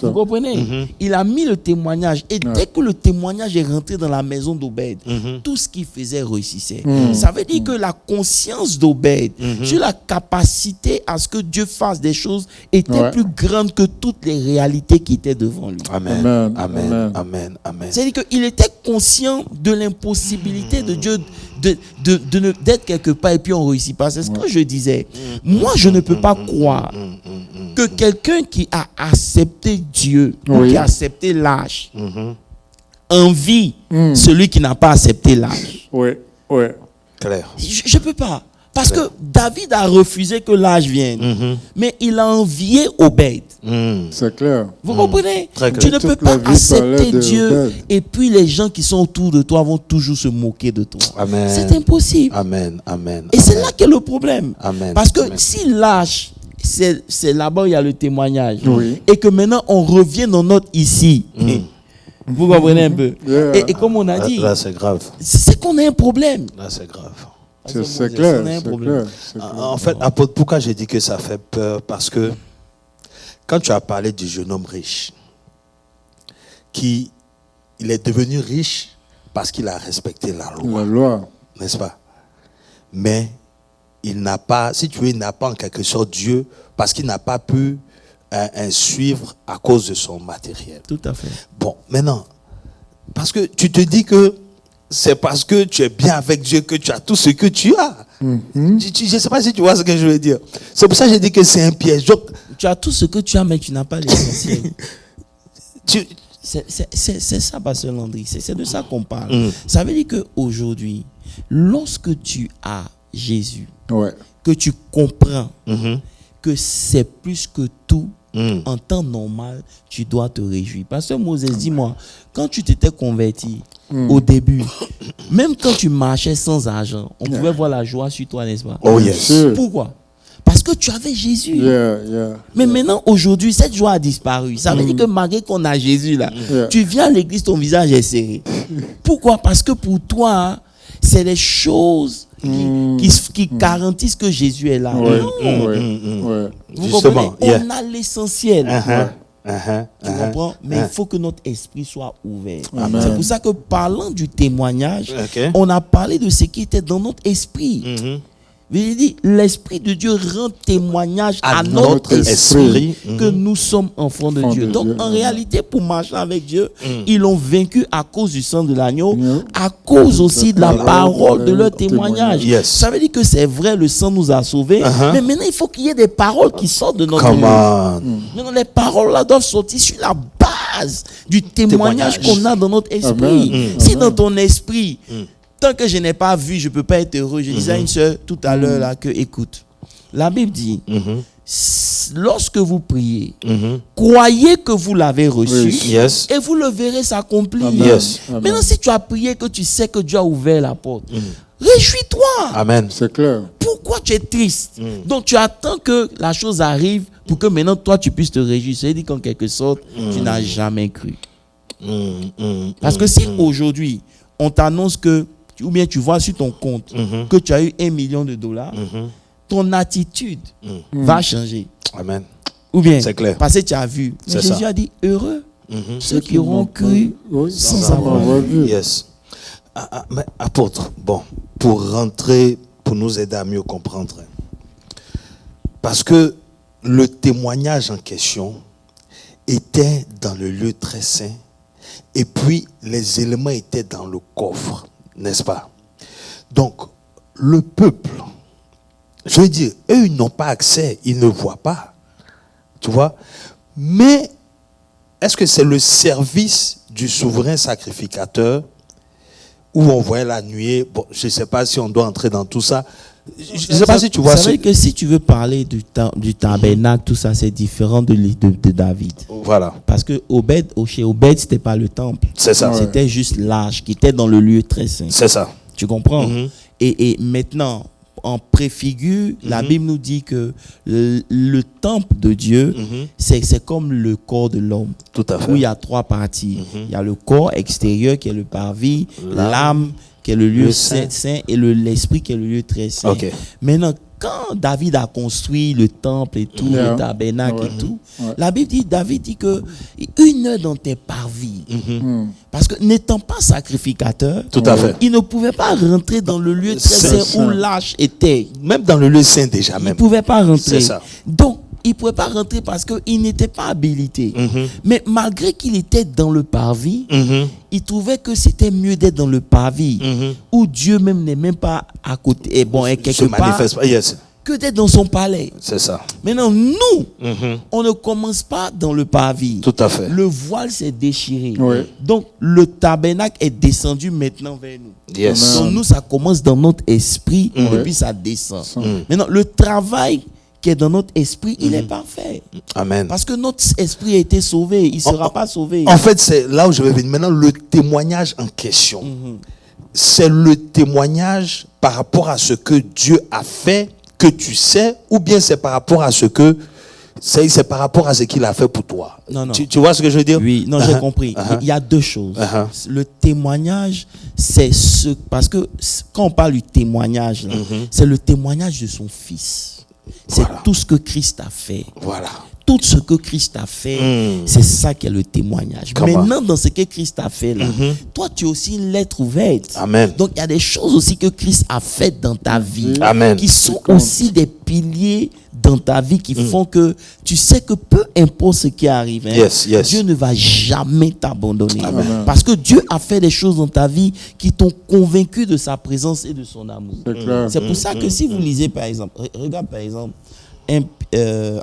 Speaker 3: Vous comprenez? Il a mis le témoignage. Et dès que le témoignage est rentré dans la maison d'Obed, tout ce qu'il faisait réussissait. Ça veut dire que la conscience d'Obed sur la capacité à ce que Dieu fasse des choses était plus grande que toutes les réalités qui étaient devant lui.
Speaker 1: Amen.
Speaker 3: C'est-à-dire qu'il était conscient de l'impossibilité de Dieu d'être quelque part et puis on ne réussit pas. C'est ce que je disais. Moi, je ne peux pas croire que quelqu'un qui a accepté Dieu ou qui a accepté l'âge envie celui qui n'a pas accepté l'âge.
Speaker 1: Clair.
Speaker 3: Je ne peux pas. Parce que David a refusé que l'âge vienne. Mais il a envié Obed.
Speaker 2: C'est clair.
Speaker 3: Vous comprenez? Tu ne peux pas accepter Dieu et puis les gens qui sont autour de toi vont toujours se moquer de toi. C'est impossible. Et c'est là qu'est le problème. Parce que s'il lâche c'est là-bas, il y a le témoignage.
Speaker 2: Oui.
Speaker 3: Et que maintenant, on revient dans notre ici. Vous comprenez un peu? Et comme on a dit,
Speaker 1: là, c'est grave.
Speaker 3: C'est qu'on a un problème.
Speaker 1: Là, c'est grave.
Speaker 2: C'est clair.
Speaker 1: En fait, apôtre, pourquoi j'ai dit que ça fait peur? Parce que quand tu as parlé du jeune homme riche, il est devenu riche parce qu'il a respecté la loi. N'est-ce pas? Mais il n'a pas, si tu veux, il n'a pas en quelque sorte Dieu parce qu'il n'a pas pu suivre à cause de son matériel.
Speaker 3: Tout à fait.
Speaker 1: Bon, maintenant, parce que tu te dis que c'est parce que tu es bien avec Dieu que tu as tout ce que tu as. Je ne sais pas si tu vois ce que je veux dire. C'est pour ça que j'ai dit que c'est un piège. Donc,
Speaker 3: tu as tout ce que tu as, mais tu n'as pas l'essentiel. C'est ça, Pasteur Landry. C'est de ça qu'on parle. Ça veut dire qu'aujourd'hui, lorsque tu as Jésus, que tu comprends que c'est plus que tout, en temps normal, tu dois te réjouir. Pasteur Moses, dis-moi, quand tu t'étais converti, au début, même quand tu marchais sans argent, on pouvait voir la joie sur toi, n'est-ce pas?
Speaker 1: Oh yes.
Speaker 3: Pourquoi? Parce que tu avais Jésus. Mais maintenant, aujourd'hui, cette joie a disparu. Ça veut dire que malgré qu'on a Jésus là, tu viens à l'église, ton visage est serré. Pourquoi? Parce que pour toi, c'est les choses qui garantissent que Jésus est là.
Speaker 1: Vous
Speaker 3: comprenez? On a l'essentiel. Tu comprends? Mais il faut que notre esprit soit ouvert. C'est pour ça que parlant du témoignage, on a parlé de ce qui était dans notre esprit. Il dit, l'Esprit de Dieu rend témoignage à notre esprit que nous sommes enfants de Dieu. Donc, en réalité, pour marcher avec Dieu, ils l'ont vaincu à cause du sang de l'agneau, à cause aussi de la parole de leur témoignage. Ça veut dire que c'est vrai, le sang nous a sauvés, mais maintenant, il faut qu'il y ait des paroles qui sortent de notre vie. Maintenant, les paroles là doivent sortir sur la base du témoignage qu'on a dans notre esprit. Si dans ton esprit, tant que je n'ai pas vu, je ne peux pas être heureux. Je disais à une soeur tout à l'heure là que, écoute, la Bible dit, lorsque vous priez, croyez que vous l'avez reçu et vous le verrez s'accomplir. Maintenant, si tu as prié que tu sais que Dieu a ouvert la porte, réjouis-toi.
Speaker 1: Amen.
Speaker 2: C'est clair.
Speaker 3: Pourquoi tu es triste? Donc tu attends que la chose arrive pour que maintenant toi tu puisses te réjouir. C'est-à-dire qu'en quelque sorte, tu n'as jamais cru. Parce que si aujourd'hui, on t'annonce que ou bien tu vois sur ton compte que tu as eu $1 million, ton attitude va changer.
Speaker 1: Amen.
Speaker 3: Ou bien,
Speaker 1: c'est clair.
Speaker 3: Parce que tu as vu. Mais Jésus a dit, heureux ceux qui auront cru sans avoir vu.
Speaker 1: Mais apôtre, bon, pour rentrer, pour nous aider à mieux comprendre. Parce que le témoignage en question était dans le lieu très saint et puis les éléments étaient dans le coffre. N'est-ce pas? Donc, le peuple, je veux dire, eux, ils n'ont pas accès, ils ne voient pas. Tu vois? Mais, est-ce que c'est le service du souverain sacrificateur où on voyait la nuée? Bon, je ne sais pas si on doit entrer dans tout ça. Je ne sais pas si tu vois ça.
Speaker 3: C'est vrai que si tu veux parler du tabernacle, tout ça, c'est différent de David.
Speaker 1: Voilà.
Speaker 3: Parce que chez Obed, ce n'était pas le temple.
Speaker 1: C'est ça.
Speaker 3: C'était juste l'arche qui était dans le lieu très saint.
Speaker 1: C'est ça.
Speaker 3: Tu comprends? Et maintenant, en préfigure, la Bible nous dit que le temple de Dieu, c'est comme le corps de l'homme.
Speaker 1: Tout à fait.
Speaker 3: Où il y a 3 parties. Il y a le corps extérieur qui est le parvis, l'âme qui est le lieu saint et l'esprit qui est le lieu très saint. Maintenant, quand David a construit le temple et tout, le tabernacle et tout, la Bible dit, David dit que 1 heure dans tes parvis. Parce que n'étant pas sacrificateur,
Speaker 1: tout à fait,
Speaker 3: il ne pouvait pas rentrer dans le lieu très saint où l'arche était.
Speaker 1: Même dans le lieu saint déjà même.
Speaker 3: Il ne pouvait pas rentrer.
Speaker 1: C'est ça.
Speaker 3: Donc, il ne pouvait pas rentrer parce qu'il n'était pas habilité. Mais malgré qu'il était dans le parvis, il trouvait que c'était mieux d'être dans le parvis, où Dieu même n'est même pas à côté, et bon, et quelque part, que d'être dans son palais.
Speaker 1: C'est ça.
Speaker 3: Maintenant, nous, on ne commence pas dans le parvis.
Speaker 1: Tout à fait.
Speaker 3: Le voile s'est déchiré. Donc, le tabernacle est descendu maintenant vers nous. Donc, nous, ça commence dans notre esprit, et puis ça descend. Maintenant, le travail qui est dans notre esprit, il est parfait.
Speaker 1: Amen.
Speaker 3: Parce que notre esprit a été sauvé, il ne sera pas sauvé.
Speaker 1: En fait, c'est là où je vais venir. Maintenant, le témoignage en question, c'est le témoignage par rapport à ce que Dieu a fait que tu sais, ou bien c'est par rapport à ce que c'est par rapport à ce qu'il a fait pour toi.
Speaker 3: Non.
Speaker 1: Tu vois ce que je veux dire?
Speaker 3: Oui, non, j'ai compris. Il y a deux choses. Le témoignage, c'est parce que quand on parle du témoignage, là, c'est le témoignage de son Fils. C'est tout ce que Christ a fait.
Speaker 1: Voilà.
Speaker 3: Tout ce que Christ a fait, c'est ça qui est le témoignage. Maintenant, dans ce que Christ a fait là, toi, tu es aussi une lettre ouverte.
Speaker 1: Amen.
Speaker 3: Donc, il y a des choses aussi que Christ a faites dans ta vie,
Speaker 1: Amen,
Speaker 3: qui sont aussi des piliers dans ta vie, qui font que tu sais que peu importe ce qui arrive, Dieu ne va jamais t'abandonner. Parce que Dieu a fait des choses dans ta vie qui t'ont convaincu de sa présence et de son amour. C'est pour ça que si vous lisez, par exemple, regarde par exemple,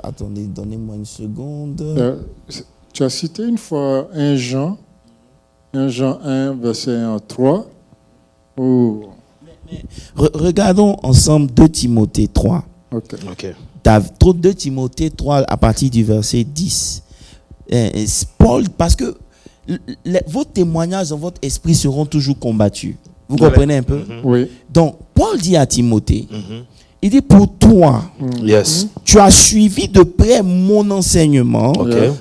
Speaker 3: attendez, donnez-moi une seconde.
Speaker 2: Tu as cité une fois 1 Jean 1, verset 1 à 3.
Speaker 3: Regardons ensemble 2 Timothée 3.
Speaker 2: Ok.
Speaker 3: 2 Timothée 3 à partir du verset 10. Paul, parce que vos témoignages dans votre esprit seront toujours combattus. Vous comprenez un peu?
Speaker 2: Oui.
Speaker 3: Donc, Paul dit à Timothée, il dit, pour toi, tu as suivi de près mon enseignement,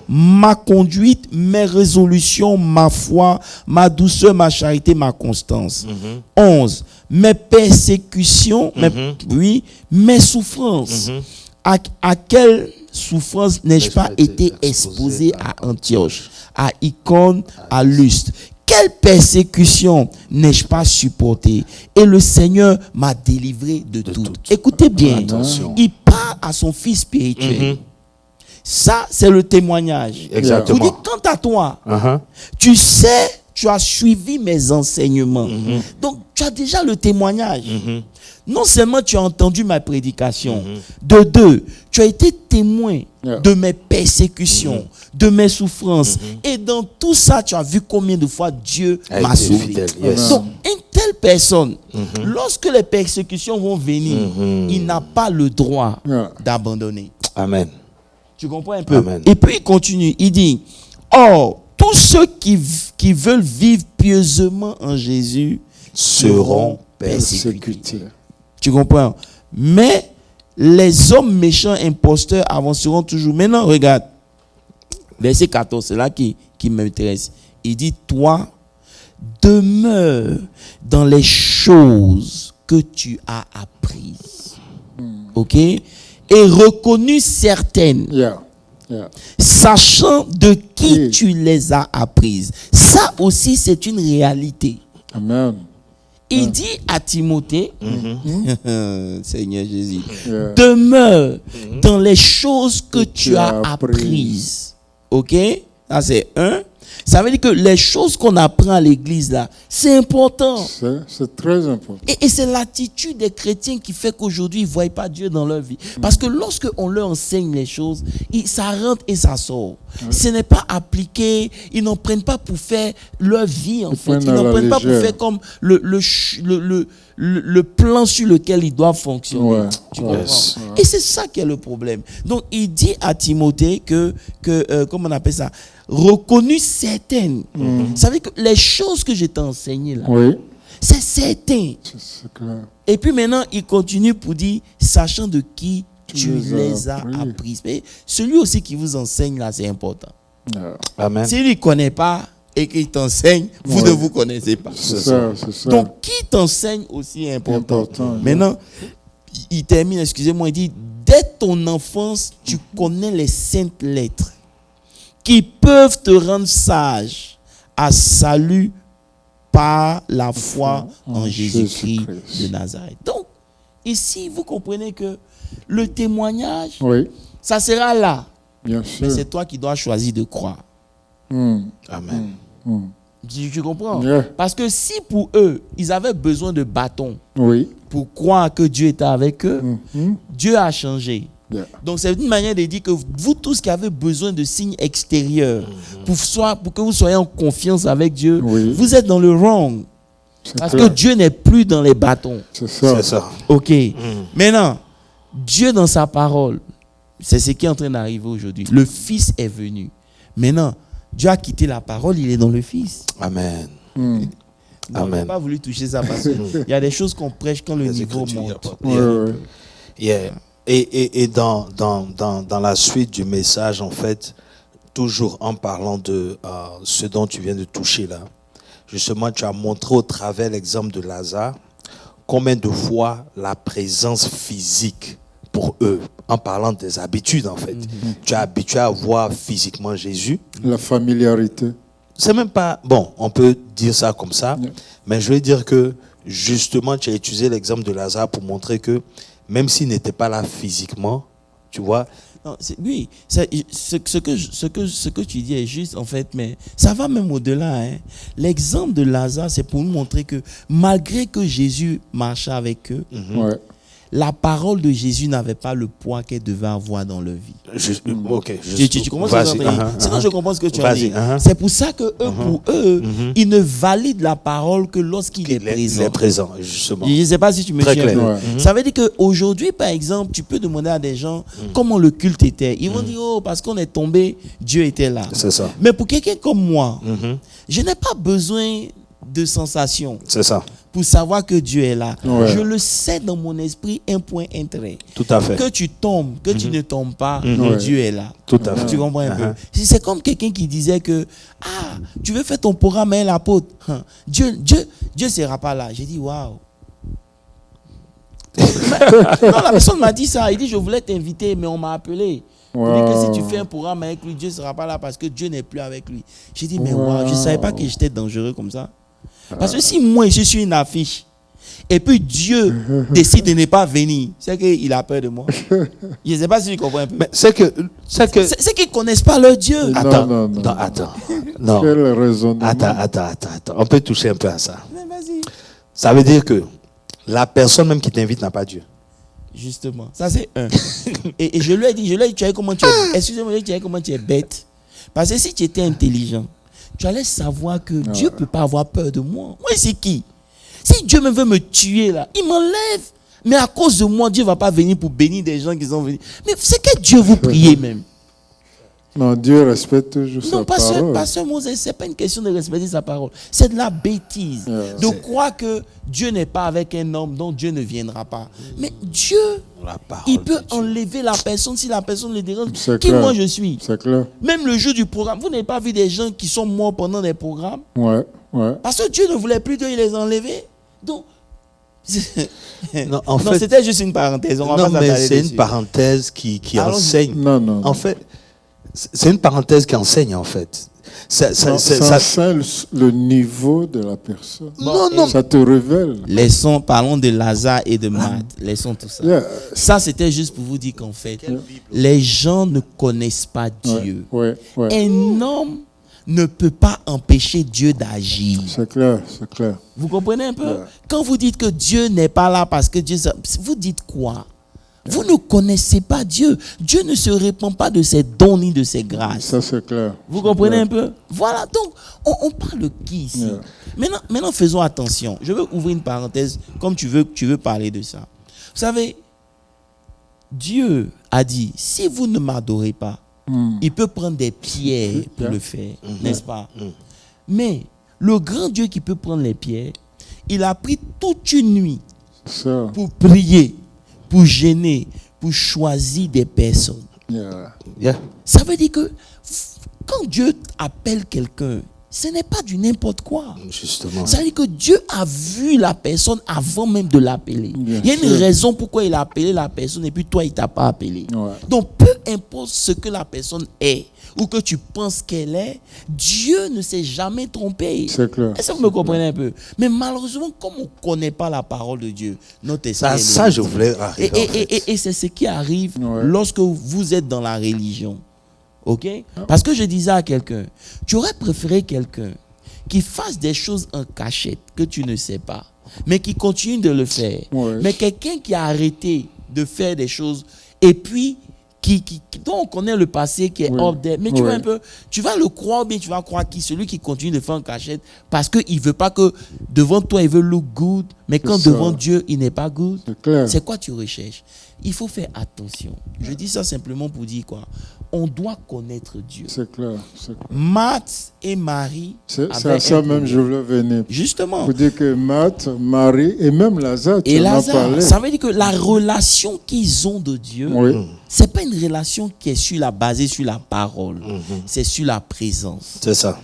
Speaker 3: ma conduite, mes résolutions, ma foi, ma douceur, ma charité, ma constance. 11. Mes persécutions, mes souffrances. À quelle souffrance n'ai-je pas été exposé à Antioche, à Icône, à Lystre? Quelle persécution n'ai-je pas supporté? Et le Seigneur m'a délivré de tout. Écoutez bien, il parle à son fils spirituel. Ça, c'est le témoignage.
Speaker 1: Exactement.
Speaker 3: Vous dites, quant à toi, tu sais, tu as suivi mes enseignements. Donc, tu as déjà le témoignage. Non seulement tu as entendu ma prédication, de 2, tu as été témoin de mes persécutions, de mes souffrances. Et dans tout ça, tu as vu combien de fois Dieu m'a sauvé. Donc, une telle personne, lorsque les persécutions vont venir, il n'a pas le droit d'abandonner.
Speaker 1: Amen.
Speaker 3: Tu comprends un peu?
Speaker 1: Amen.
Speaker 3: Et puis il continue, il dit, or, tous ceux qui veulent vivre pieusement en Jésus seront persécutés. Tu comprends? Mais les hommes méchants, imposteurs avanceront toujours. Maintenant, regarde. Verset 14, c'est là qui m'intéresse. Il dit, toi, demeure dans les choses que tu as apprises. Ok? Et reconnu certaines. Sachant de qui tu les as apprises. Ça aussi, c'est une réalité.
Speaker 2: Amen.
Speaker 3: Il dit à Timothée, Seigneur Jésus, demeure dans les choses que tu as apprises. Ok? Ça, c'est 1. Ça veut dire que les choses qu'on apprend à l'église, là, c'est important.
Speaker 2: C'est très important.
Speaker 3: Et c'est l'attitude des chrétiens qui fait qu'aujourd'hui, ils ne voient pas Dieu dans leur vie. Parce que lorsqu'on leur enseigne les choses, ça rentre et ça sort. Ce n'est pas appliqué. Ils n'en prennent pas pour faire leur vie, en fait. Ils n'en prennent pas pour faire comme le plan sur lequel ils doivent fonctionner. Tu comprends? Et c'est ça qui est le problème. Donc, il dit à Timothée que comment on appelle ça? Reconnu certaines. Ça veut dire que les choses que je t'ai enseignées là, c'est certain.
Speaker 2: C'est clair.
Speaker 3: Et puis maintenant, il continue pour dire, sachant de qui tu les as apprises. Mais celui aussi qui vous enseigne là, c'est important.
Speaker 1: Amen.
Speaker 3: S'il ne connaît pas et qu'il t'enseigne, vous ne vous connaissez pas.
Speaker 2: C'est ça.
Speaker 3: Donc, qui t'enseigne aussi est important. Maintenant, il termine, excusez-moi, il dit, dès ton enfance, tu connais les saintes lettres qui peuvent te rendre sage à salut par la foi en Jésus-Christ de Nazareth. Donc, ici, vous comprenez que le témoignage, ça sera là.
Speaker 2: Bien sûr.
Speaker 3: Mais c'est toi qui dois choisir de croire.
Speaker 1: Amen.
Speaker 3: Tu comprends? Parce que si pour eux, ils avaient besoin de bâtons pour croire que Dieu était avec eux, Dieu a changé. Donc c'est une manière de dire que vous tous qui avez besoin de signes extérieurs pour que vous soyez en confiance avec Dieu, vous êtes dans le wrong. Parce que Dieu n'est plus dans les bâtons.
Speaker 2: C'est ça.
Speaker 3: Ok. Maintenant, Dieu dans sa parole, c'est ce qui est en train d'arriver aujourd'hui. Le Fils est venu. Maintenant, Dieu a quitté la parole, il est dans le Fils.
Speaker 1: Amen.
Speaker 3: Donc,
Speaker 1: Amen.
Speaker 3: je n'ai pas voulu toucher ça parce qu'il y a des choses qu'on prêche quand le niveau monte.
Speaker 1: Yeah. Et dans la suite du message, en fait, toujours en parlant de ce dont tu viens de toucher là, justement, tu as montré au travers l'exemple de Lazare combien de fois la présence physique pour eux, en parlant des habitudes en fait. Tu es habitué à voir physiquement Jésus.
Speaker 2: La familiarité.
Speaker 1: C'est même pas... Bon, on peut dire ça comme ça, mais je veux dire que justement, tu as utilisé l'exemple de Lazare pour montrer que même s'il n'était pas là physiquement, tu vois...
Speaker 3: Non, oui, ce que tu dis est juste en fait, mais ça va même au-delà. Hein. L'exemple de Lazare, c'est pour nous montrer que malgré que Jésus marchait avec eux, la parole de Jésus n'avait pas le poids qu'elle devait avoir dans leur vie. Tu comprends ce que je veux dire? Sinon, je comprends ce que tu as dit. C'est pour ça que pour eux, ils ne valident la parole que lorsqu'il est présent.
Speaker 1: Il est présent, justement.
Speaker 3: Je ne sais pas si tu me suis un peu. Ça veut dire qu'aujourd'hui, par exemple, tu peux demander à des gens comment le culte était. Ils vont dire, oh, parce qu'on est tombé, Dieu était là.
Speaker 1: C'est ça.
Speaker 3: Mais pour quelqu'un comme moi, je n'ai pas besoin de sensations.
Speaker 1: C'est ça.
Speaker 3: Pour savoir que Dieu est là. Je le sais dans mon esprit, un point, un trait.
Speaker 1: Tout à fait.
Speaker 3: Que tu tombes, que tu ne tombes pas, Dieu est là.
Speaker 1: Tout à fait.
Speaker 3: Tu comprends un peu? C'est comme quelqu'un qui disait que, tu veux faire ton programme avec l'apôtre. Dieu ne sera pas là. J'ai dit, waouh. Non, la personne m'a dit ça. Il dit, je voulais t'inviter, mais on m'a appelé. Il dit que si tu fais un programme avec lui, Dieu ne sera pas là parce que Dieu n'est plus avec lui. J'ai dit, mais waouh, je ne savais pas que j'étais dangereux comme ça. Parce que si moi, je suis une affiche, et puis Dieu décide de ne pas venir, c'est qu'il a peur de moi. Je ne sais pas si tu comprends un peu. Mais c'est qu'ils ne connaissent pas leur Dieu.
Speaker 1: Attends. Non.
Speaker 2: Quelle raison?
Speaker 1: Attends. On peut toucher un peu à ça.
Speaker 3: Mais vas-y.
Speaker 1: Ça veut dire que la personne même qui t'invite n'a pas Dieu.
Speaker 3: Justement. Ça, c'est un. Et je lui ai dit, tu as comment tu es... Excusez-moi, tu as comment tu es bête. Parce que si tu étais intelligent, tu allais savoir que Dieu ne peut pas avoir peur de moi. Moi, c'est qui? Si Dieu me veut me tuer, là, il m'enlève. Mais à cause de moi, Dieu ne va pas venir pour bénir des gens qui sont venus. Mais c'est que Dieu vous priez même.
Speaker 2: Non, Dieu respecte toujours sa parole.
Speaker 3: Non, Pasteur Moses, ce n'est pas une question de respecter sa parole. C'est de la bêtise. De croire que Dieu n'est pas avec un homme dont Dieu ne viendra pas. Mais Dieu, il peut enlever la personne si la personne le dérange. Moi je suis.
Speaker 2: C'est clair.
Speaker 3: Même le jour du programme, vous n'avez pas vu des gens qui sont morts pendant des programmes?
Speaker 2: Ouais.
Speaker 3: Parce que Dieu ne voulait plus d'eux, il les a enlevés. Donc,
Speaker 1: non,
Speaker 3: c'était juste une parenthèse.
Speaker 1: C'est une parenthèse qui enseigne.
Speaker 2: Non.
Speaker 1: En fait, c'est une parenthèse qui enseigne, en fait.
Speaker 2: Ça enseigne le niveau de la personne.
Speaker 1: Non.
Speaker 2: Ça te révèle.
Speaker 3: Parlons de Lazare et de Marthe. Laissons tout ça. Ça, c'était juste pour vous dire qu'en fait, les gens ne connaissent pas Dieu. Un homme ne peut pas empêcher Dieu d'agir.
Speaker 2: C'est clair.
Speaker 3: Vous comprenez un peu? Quand vous dites que Dieu n'est pas là parce que Dieu... Vous dites quoi? Vous ne connaissez pas Dieu. Dieu ne se répand pas de ses dons ni de ses grâces.
Speaker 2: Ça, c'est clair.
Speaker 3: Vous comprenez un peu? Voilà, donc, on parle de qui ici? Maintenant, faisons attention. Je veux ouvrir une parenthèse, comme tu veux parler de ça. Vous savez, Dieu a dit, si vous ne m'adorez pas, il peut prendre des pierres pour le faire, n'est-ce pas? Mais le grand Dieu qui peut prendre les pierres, il a pris toute une nuit pour prier, pour gêner, pour choisir des personnes. Ça veut dire que quand Dieu appelle quelqu'un, ce n'est pas du n'importe quoi.
Speaker 1: Justement.
Speaker 3: Ça veut dire que Dieu a vu la personne avant même de l'appeler. Il y a une raison pourquoi il a appelé la personne et puis toi, il ne t'a pas appelé. Donc, peu importe ce que la personne est ou que tu penses qu'elle est, Dieu ne s'est jamais trompé.
Speaker 2: C'est clair.
Speaker 3: Est-ce que vous me comprenez un peu? Mais malheureusement, comme on ne connaît pas la parole de Dieu, notre esprit
Speaker 1: ça je voulais arriver.
Speaker 3: Et c'est ce qui arrive lorsque vous êtes dans la religion. Ok? Parce que je disais à quelqu'un, tu aurais préféré quelqu'un qui fasse des choses en cachette que tu ne sais pas, mais qui continue de le faire. Mais quelqu'un qui a arrêté de faire des choses et puis dont on connaît le passé qui est hors d'air. Mais tu vois un peu, tu vas le croire, mais tu vas croire qui? Celui qui continue de faire en cachette parce qu'il ne veut pas que devant toi il veut look good, mais quand devant Dieu il n'est pas good. C'est quoi tu recherches? Il faut faire attention. Je dis ça simplement pour dire quoi? on doit connaître Dieu.
Speaker 2: C'est clair.
Speaker 3: Marthe et Marie.
Speaker 2: C'est à ça même je voulais venir.
Speaker 3: Justement.
Speaker 2: Vous dites que Marthe, Marie et même Lazare, tu en as parlé.
Speaker 3: Ça veut dire que la relation qu'ils ont de Dieu, c'est pas une relation qui est basée sur la parole. C'est sur la présence.
Speaker 1: C'est ça.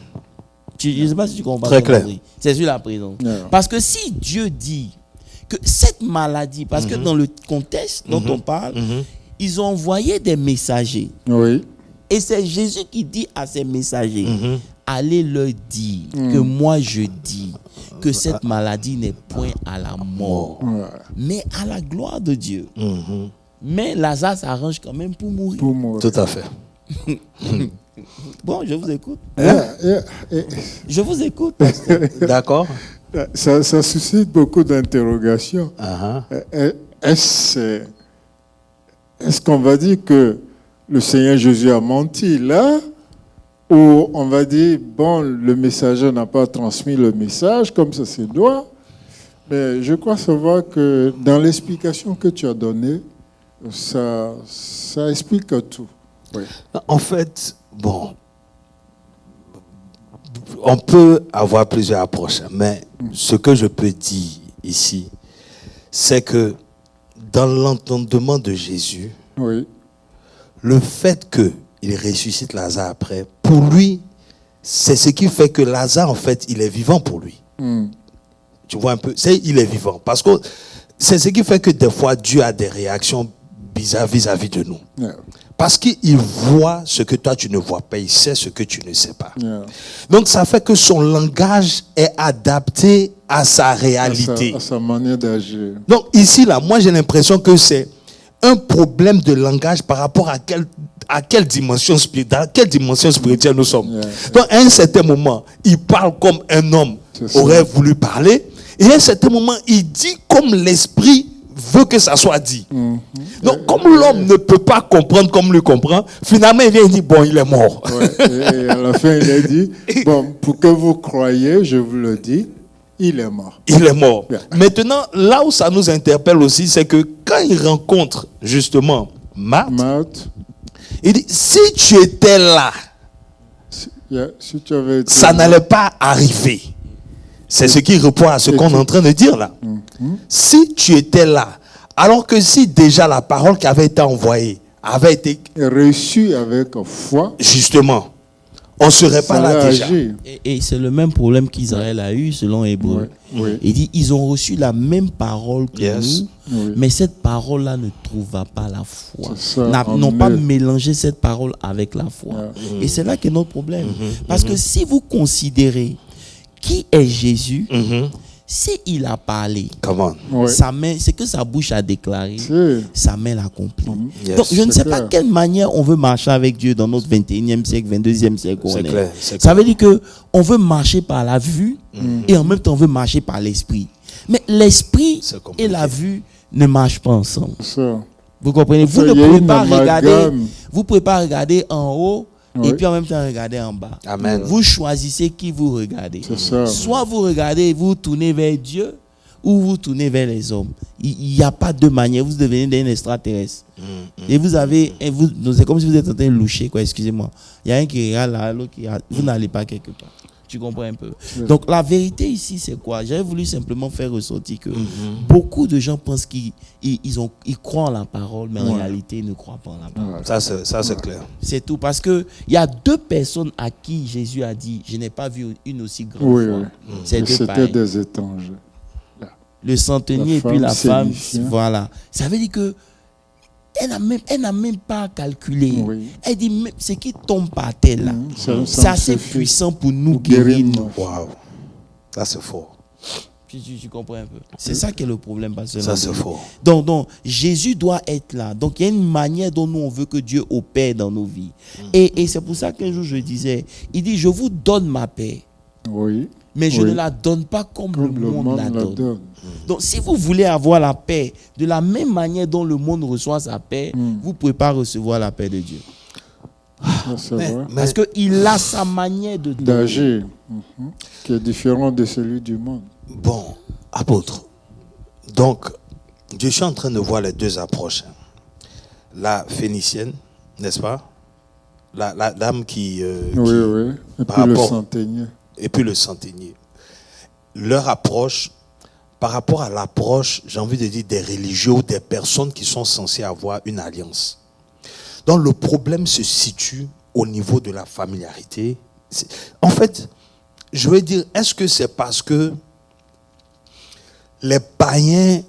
Speaker 3: Je ne sais pas si tu comprends.
Speaker 1: Très clair.
Speaker 3: C'est sur la présence. Parce que si Dieu dit que cette maladie, parce que dans le contexte dont on parle, ils ont envoyé des messagers.
Speaker 2: Oui.
Speaker 3: Et c'est Jésus qui dit à ces messagers, allez leur dire que moi je dis que cette maladie n'est point à la mort, mais à la gloire de Dieu. Mais Lazare s'arrange quand même pour mourir.
Speaker 1: Tout à fait.
Speaker 3: Bon, je vous écoute. Je vous écoute.
Speaker 1: D'accord.
Speaker 2: Ça suscite beaucoup d'interrogations. Est-ce qu'on va dire que le Seigneur Jésus a menti là, ou on va dire, bon, le messager n'a pas transmis le message comme ça se doit? Mais je crois savoir que dans l'explication que tu as donnée, ça explique tout. Oui.
Speaker 1: En fait, bon, on peut avoir plusieurs approches, mais ce que je peux dire ici, c'est que dans l'entendement de Jésus, le fait qu'il ressuscite Lazare après, pour lui, c'est ce qui fait que Lazare, en fait, il est vivant pour lui. Tu vois un peu, il est vivant. Parce que c'est ce qui fait que des fois, Dieu a des réactions bizarres vis-à-vis de nous. Parce qu'il voit ce que toi, tu ne vois pas. Il sait ce que tu ne sais pas. Donc, ça fait que son langage est adapté à sa réalité.
Speaker 2: À sa manière d'agir.
Speaker 1: Donc, ici, là, moi, j'ai l'impression que c'est un problème de langage par rapport à quelle dimension spirituelle nous sommes. Donc, à un certain moment, il parle comme un homme aurait voulu parler. Et à un certain moment, il dit comme l'esprit veut que ça soit dit. Donc, comme l'homme ne peut pas comprendre comme lui comprend, finalement, il vient et dit, bon, il est mort.
Speaker 2: Et à la fin, il a dit, bon, pour que vous croyiez, je vous le dis, il est mort.
Speaker 1: Il est mort. Maintenant, là où ça nous interpelle aussi, c'est que quand il rencontre justement Marthe, il dit, si tu étais là,
Speaker 2: si tu avais été
Speaker 1: ça n'allait pas arriver. C'est ce qui répond à ce qu'on est en train de dire là. Si tu étais là, alors que si déjà la parole qui avait été envoyée avait été
Speaker 2: reçue avec foi,
Speaker 1: justement, on ne serait pas là déjà.
Speaker 3: Et c'est le même problème qu'Israël a eu selon Hébreu. Il dit, ils ont reçu la même parole que nous, mais cette parole-là ne trouva pas la foi. N'ont pas mélangé cette parole avec la foi. Et c'est là qu'est notre problème. Parce que si vous considérez qui est Jésus, s'il a parlé, c'est que sa bouche a déclaré, sa main l'accomplit. Donc je ne sais pas quelle manière on veut marcher avec Dieu dans notre 21e siècle, 22e siècle. Ça veut dire qu'on veut marcher par la vue et en même temps on veut marcher par l'esprit. Mais l'esprit et la vue ne marchent pas ensemble. Vous comprenez? Vous ne pouvez pas regarder en haut et puis en même temps regarder en bas.
Speaker 1: Amen.
Speaker 3: Vous choisissez qui vous regardez. Soit vous regardez et vous tournez vers Dieu, ou vous tournez vers les hommes. Il n'y a pas de manière. Vous devenez un extraterrestre. Et vous avez, c'est comme si vous êtes en train de loucher, quoi. Excusez-moi. Il y a un qui regarde là, l'autre qui regarde. Vous n'allez pas quelque part. Tu comprends un peu? Donc la vérité ici, c'est quoi? J'avais voulu simplement faire ressortir que beaucoup de gens pensent qu'ils croient en la parole, mais en réalité, ils ne croient pas en la parole.
Speaker 1: Ça c'est clair.
Speaker 3: C'est tout. Parce qu'il y a deux personnes à qui Jésus a dit, je n'ai pas vu une aussi grande foi.
Speaker 2: C'était des étrangers.
Speaker 3: Le centenier et puis la femme. Voilà. Ça veut dire que elle n'a même pas calculé. Elle dit, ce qui tombe par terre là, c'est assez puissant pour nous guérir.
Speaker 1: Waouh, ça c'est fort.
Speaker 3: Tu comprends un peu. C'est ça qui est le problème.
Speaker 1: Ça c'est fort.
Speaker 3: Donc, Jésus doit être là. Donc, il y a une manière dont nous on veut que Dieu opère dans nos vies. Et c'est pour ça qu'un jour je disais, il dit, je vous donne ma paix. Mais je ne la donne pas comme le monde la donne. Donc, si vous voulez avoir la paix de la même manière dont le monde reçoit sa paix, vous ne pouvez pas recevoir la paix de Dieu. Parce qu'il a sa manière
Speaker 2: d'agir qui est différente de celui du monde.
Speaker 1: Bon, apôtre. Donc, je suis en train de voir les deux approches. La phénicienne, n'est-ce pas? la dame qui...
Speaker 2: oui. Et puis le centenier.
Speaker 1: Et puis le centenier. Leur approche, par rapport à l'approche, j'ai envie de dire, des religieux ou des personnes qui sont censées avoir une alliance. Donc le problème se situe au niveau de la familiarité. En fait, je veux dire, est-ce que c'est parce que les païens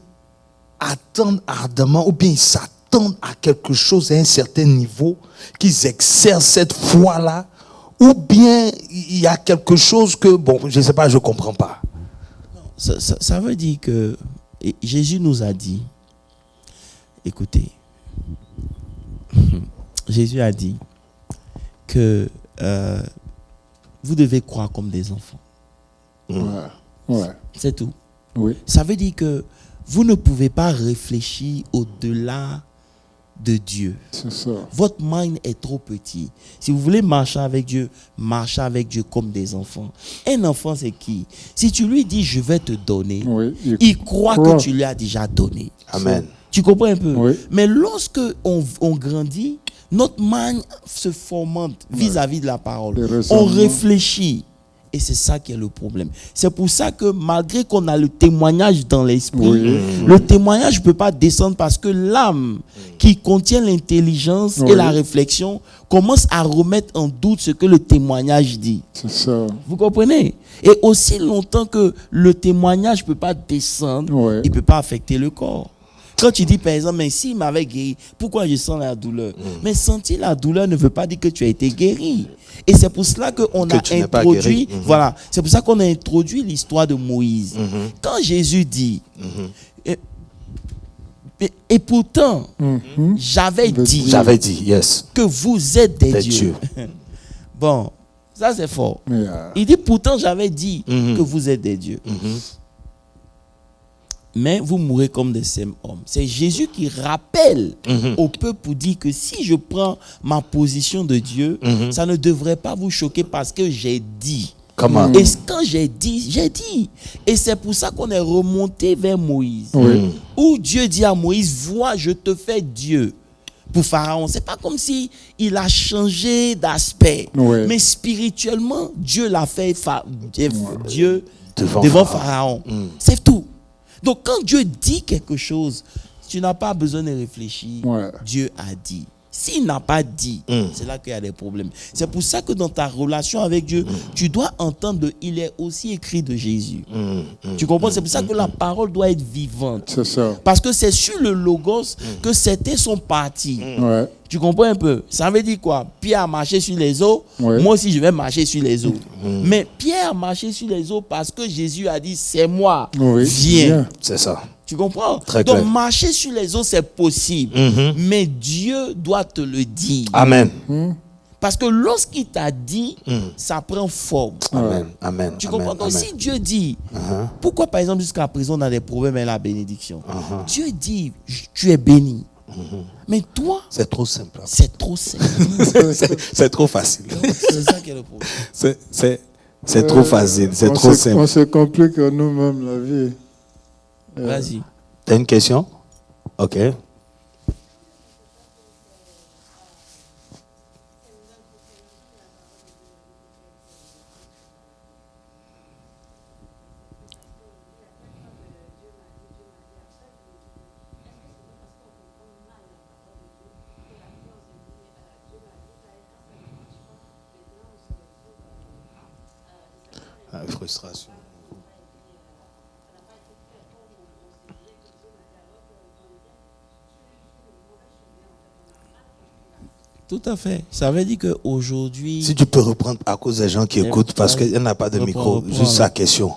Speaker 1: attendent ardemment ou bien ils s'attendent à quelque chose à un certain niveau, qu'ils exercent cette foi-là, ou bien il y a quelque chose que, bon, je ne sais pas, je ne comprends pas.
Speaker 3: Ça veut dire que Jésus nous a dit, écoutez, Jésus a dit que vous devez croire comme des enfants.
Speaker 2: Ouais.
Speaker 3: C'est tout.
Speaker 2: Oui.
Speaker 3: Ça veut dire que vous ne pouvez pas réfléchir au-delà de Dieu.
Speaker 2: C'est ça.
Speaker 3: Votre mind est trop petit. Si vous voulez marcher avec Dieu, marchez avec Dieu comme des enfants. Un enfant, c'est qui? Si tu lui dis, je vais te donner, il croit que tu lui as déjà donné.
Speaker 1: Amen.
Speaker 3: Tu comprends un peu?
Speaker 2: Oui.
Speaker 3: Mais lorsque on grandit, notre mind se fomente vis-à-vis de la parole. On réfléchit. Et c'est ça qui est le problème. C'est pour ça que malgré qu'on a le témoignage dans l'esprit, le témoignage ne peut pas descendre parce que l'âme qui contient l'intelligence et la réflexion commence à remettre en doute ce que le témoignage dit.
Speaker 2: C'est ça.
Speaker 3: Vous comprenez? Et aussi longtemps que le témoignage ne peut pas descendre, il ne peut pas affecter le corps. Quand tu dis par exemple, mais s'il m'avait guéri, pourquoi je sens la douleur? Mais sentir la douleur ne veut pas dire que tu as été guéri. Et c'est pour cela qu'on a introduit, voilà, c'est pour ça qu'on a introduit l'histoire de Moïse. Quand Jésus dit, et pourtant, j'avais dit que vous êtes des dieux. Bon, ça c'est fort. Il dit pourtant j'avais dit que vous êtes des dieux. Mais vous mourrez comme des simples hommes. C'est Jésus qui rappelle au peuple pour dire que si je prends ma position de Dieu, ça ne devrait pas vous choquer parce que j'ai dit.
Speaker 1: Comment?
Speaker 3: Et quand j'ai dit, j'ai dit. Et c'est pour ça qu'on est remonté vers Moïse. Où Dieu dit à Moïse, vois, je te fais Dieu. Pour Pharaon, c'est pas comme si il a changé d'aspect. Mais spirituellement, Dieu l'a fait Dieu devant Pharaon. C'est tout. Donc, quand Dieu dit quelque chose, tu n'as pas besoin de réfléchir. Dieu a dit. S'il n'a pas dit, c'est là qu'il y a des problèmes. C'est pour ça que dans ta relation avec Dieu, tu dois entendre il est aussi écrit de Jésus. Tu comprends? C'est pour ça que la parole doit être vivante.
Speaker 2: C'est ça.
Speaker 3: Parce que c'est sur le logos que certains sont partis. Tu comprends un peu? Ça veut dire quoi? Pierre a marché sur les eaux. Moi aussi, je vais marcher sur les eaux. Mais Pierre a marché sur les eaux parce que Jésus a dit, c'est moi. Viens.
Speaker 1: C'est ça.
Speaker 3: Tu comprends?
Speaker 1: Très
Speaker 3: Donc,
Speaker 1: clair.
Speaker 3: marcher sur les eaux, c'est possible. Mais Dieu doit te le dire.
Speaker 1: Amen.
Speaker 3: Parce que lorsqu'il t'a dit, ça prend forme.
Speaker 1: Amen.
Speaker 3: Tu comprends? Donc, si Dieu dit, pourquoi par exemple jusqu'à présent on a des problèmes avec la bénédiction? Dieu dit, tu es béni. Mais toi,
Speaker 1: c'est trop simple.
Speaker 3: C'est trop simple.
Speaker 1: C'est trop facile.
Speaker 3: C'est ça qui est le problème.
Speaker 1: C'est trop facile. C'est trop simple.
Speaker 2: On se complique nous-mêmes la vie.
Speaker 3: Vas-y.
Speaker 1: T'as une question? Ok. La frustration.
Speaker 3: Tout à fait. Ça veut dire qu'aujourd'hui...
Speaker 1: Si tu peux reprendre à cause des gens qui écoutent, parce qu'il n'y en a pas de micro, juste sa question.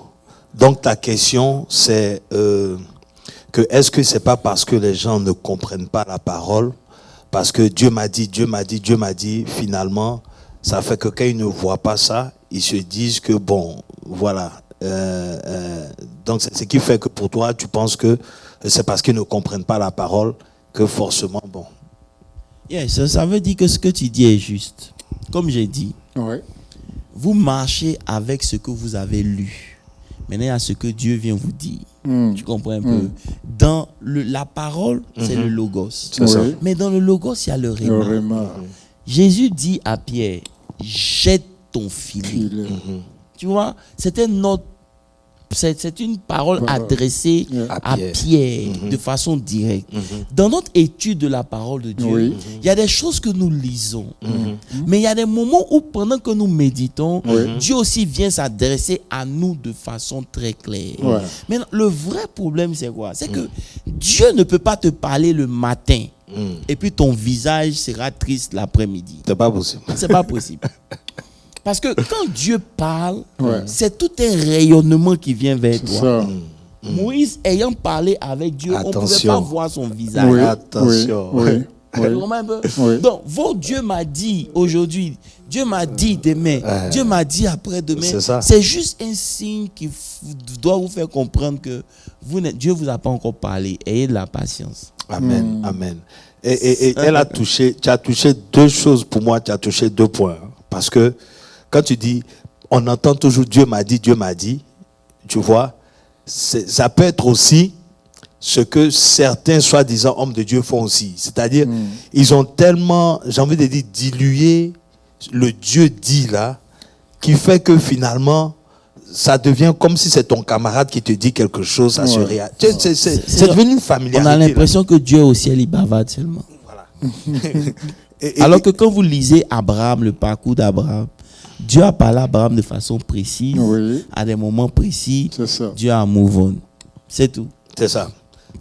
Speaker 1: Donc ta question, c'est que est-ce que c'est pas parce que les gens ne comprennent pas la parole, parce que Dieu m'a dit, finalement, ça fait que quand ils ne voient pas ça, ils se disent que bon, voilà. Donc c'est ce qui fait que pour toi, tu penses que c'est parce qu'ils ne comprennent pas la parole que forcément, bon.
Speaker 3: Yes, ça veut dire que ce que tu dis est juste. Comme j'ai dit, vous marchez avec ce que vous avez lu. Maintenant, il y a ce que Dieu vient vous dire. Tu comprends un peu? Dans la parole, c'est le logos.
Speaker 1: C'est ça.
Speaker 3: Mais dans le logos, il y a le réma. Jésus dit à Pierre, jette ton filet. Tu vois, c'est une parole adressée à Pierre de façon directe. Dans notre étude de la parole de Dieu, il y a des choses que nous lisons. Mais il y a des moments où, pendant que nous méditons, Dieu aussi vient s'adresser à nous de façon très claire. Maintenant, le vrai problème, c'est quoi? C'est que Dieu ne peut pas te parler le matin et puis ton visage sera triste l'après-midi.
Speaker 1: C'est pas possible.
Speaker 3: C'est pas possible. Parce que quand Dieu parle, c'est tout un rayonnement qui vient vers toi. Moïse ayant parlé avec Dieu, on ne pouvait pas voir son visage.
Speaker 1: Attention.
Speaker 3: Donc, votre Dieu m'a dit aujourd'hui, Dieu m'a dit demain, Dieu m'a dit après-demain. C'est juste un signe qui doit vous faire comprendre que Dieu ne vous a pas encore parlé. Ayez de la patience.
Speaker 1: Amen. Amen. Et elle a touché, tu as touché deux choses pour moi, tu as touché deux points. Parce que quand tu dis, on entend toujours Dieu m'a dit, tu vois, ça peut être aussi ce que certains soi-disant hommes de Dieu font aussi. C'est-à-dire, ils ont tellement, j'ai envie de dire, dilué le Dieu dit là, qui fait que finalement, ça devient comme si c'est ton camarade qui te dit quelque chose, ça se réalise. C'est devenu une familiarité.
Speaker 3: On a l'impression que Dieu au ciel, il bavarde seulement. Voilà. Alors que quand vous lisez Abraham, le parcours d'Abraham, Dieu a parlé à Abraham de façon précise, à des moments précis. Dieu a move on. C'est tout.
Speaker 1: C'est ça.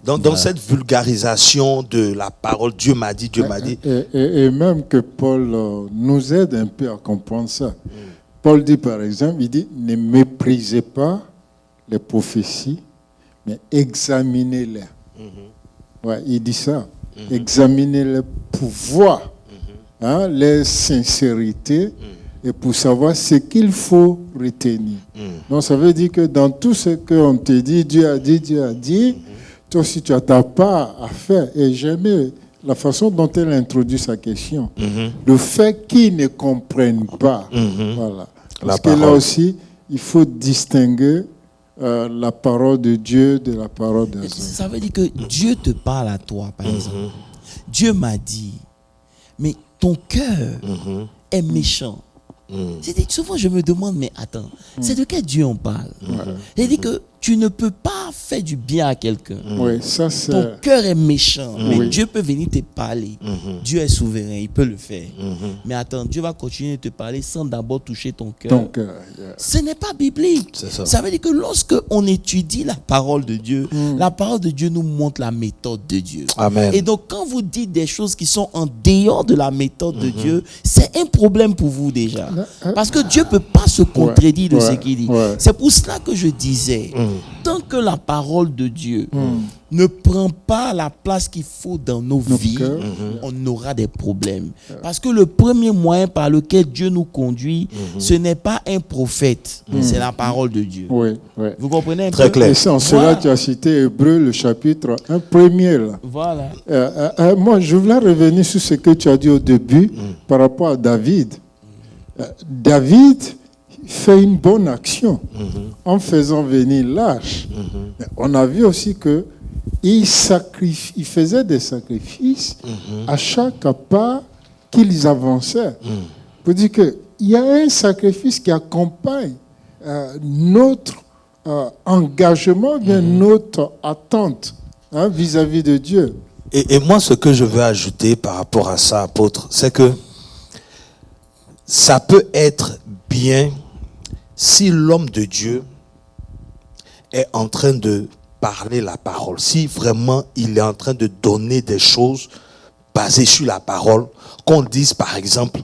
Speaker 1: Donc, dans cette vulgarisation de la parole, Dieu m'a dit, Dieu m'a dit.
Speaker 2: Et même que Paul nous aide un peu à comprendre ça. Paul dit par exemple, il dit, ne méprisez pas les prophéties, mais examinez-les. Il dit ça. Examinez-les pour voir les sincérités. Et pour savoir ce qu'il faut retenir. Donc ça veut dire que dans tout ce qu'on te dit, Dieu a dit, toi aussi tu as ta part à faire. Et j'aimais la façon dont elle introduit sa question. Le fait qu'ils ne comprennent pas. Voilà. Parce que là aussi, il faut distinguer la parole de Dieu de la parole des hommes.
Speaker 3: Ça veut dire que Dieu te parle à toi, par exemple. Dieu m'a dit, mais ton cœur est méchant. Souvent je me demande, mais attends, c'est de quel Dieu on parle? Il dit que tu ne peux pas faire du bien à quelqu'un. Ton cœur est méchant, mais Dieu peut venir te parler. Dieu est souverain, il peut le faire. Mais attends, Dieu va continuer de te parler sans d'abord toucher ton cœur. Ce n'est pas biblique. Ça veut dire que lorsque on étudie la parole de Dieu, la parole de Dieu nous montre la méthode de Dieu.
Speaker 1: Amen.
Speaker 3: Et donc quand vous dites des choses qui sont en dehors de la méthode de Dieu, c'est un problème pour vous déjà. Parce que Dieu ne peut pas se contredire de ce qu'il dit. C'est pour cela que je disais, tant que la parole de Dieu ne prend pas la place qu'il faut dans nos vies, on aura des problèmes. Parce que le premier moyen par lequel Dieu nous conduit, ce n'est pas un prophète, c'est la parole de Dieu. Vous comprenez un peu?
Speaker 1: Très clair.
Speaker 2: Et c'est en cela que tu as cité Hébreux, le chapitre 1 premier. Là.
Speaker 3: Voilà.
Speaker 2: Moi, je voulais revenir sur ce que tu as dit au début par rapport à David. David fait une bonne action en faisant venir l'âge. On a vu aussi que il faisait des sacrifices à chaque pas qu'ils avançaient. Pour dire qu'il y a un sacrifice qui accompagne notre engagement, bien notre attente vis-à-vis de Dieu.
Speaker 1: Et moi, ce que je veux ajouter par rapport à ça, apôtre, c'est que ça peut être bien si l'homme de Dieu est en train de parler la parole, si vraiment il est en train de donner des choses basées sur la parole, qu'on dise par exemple,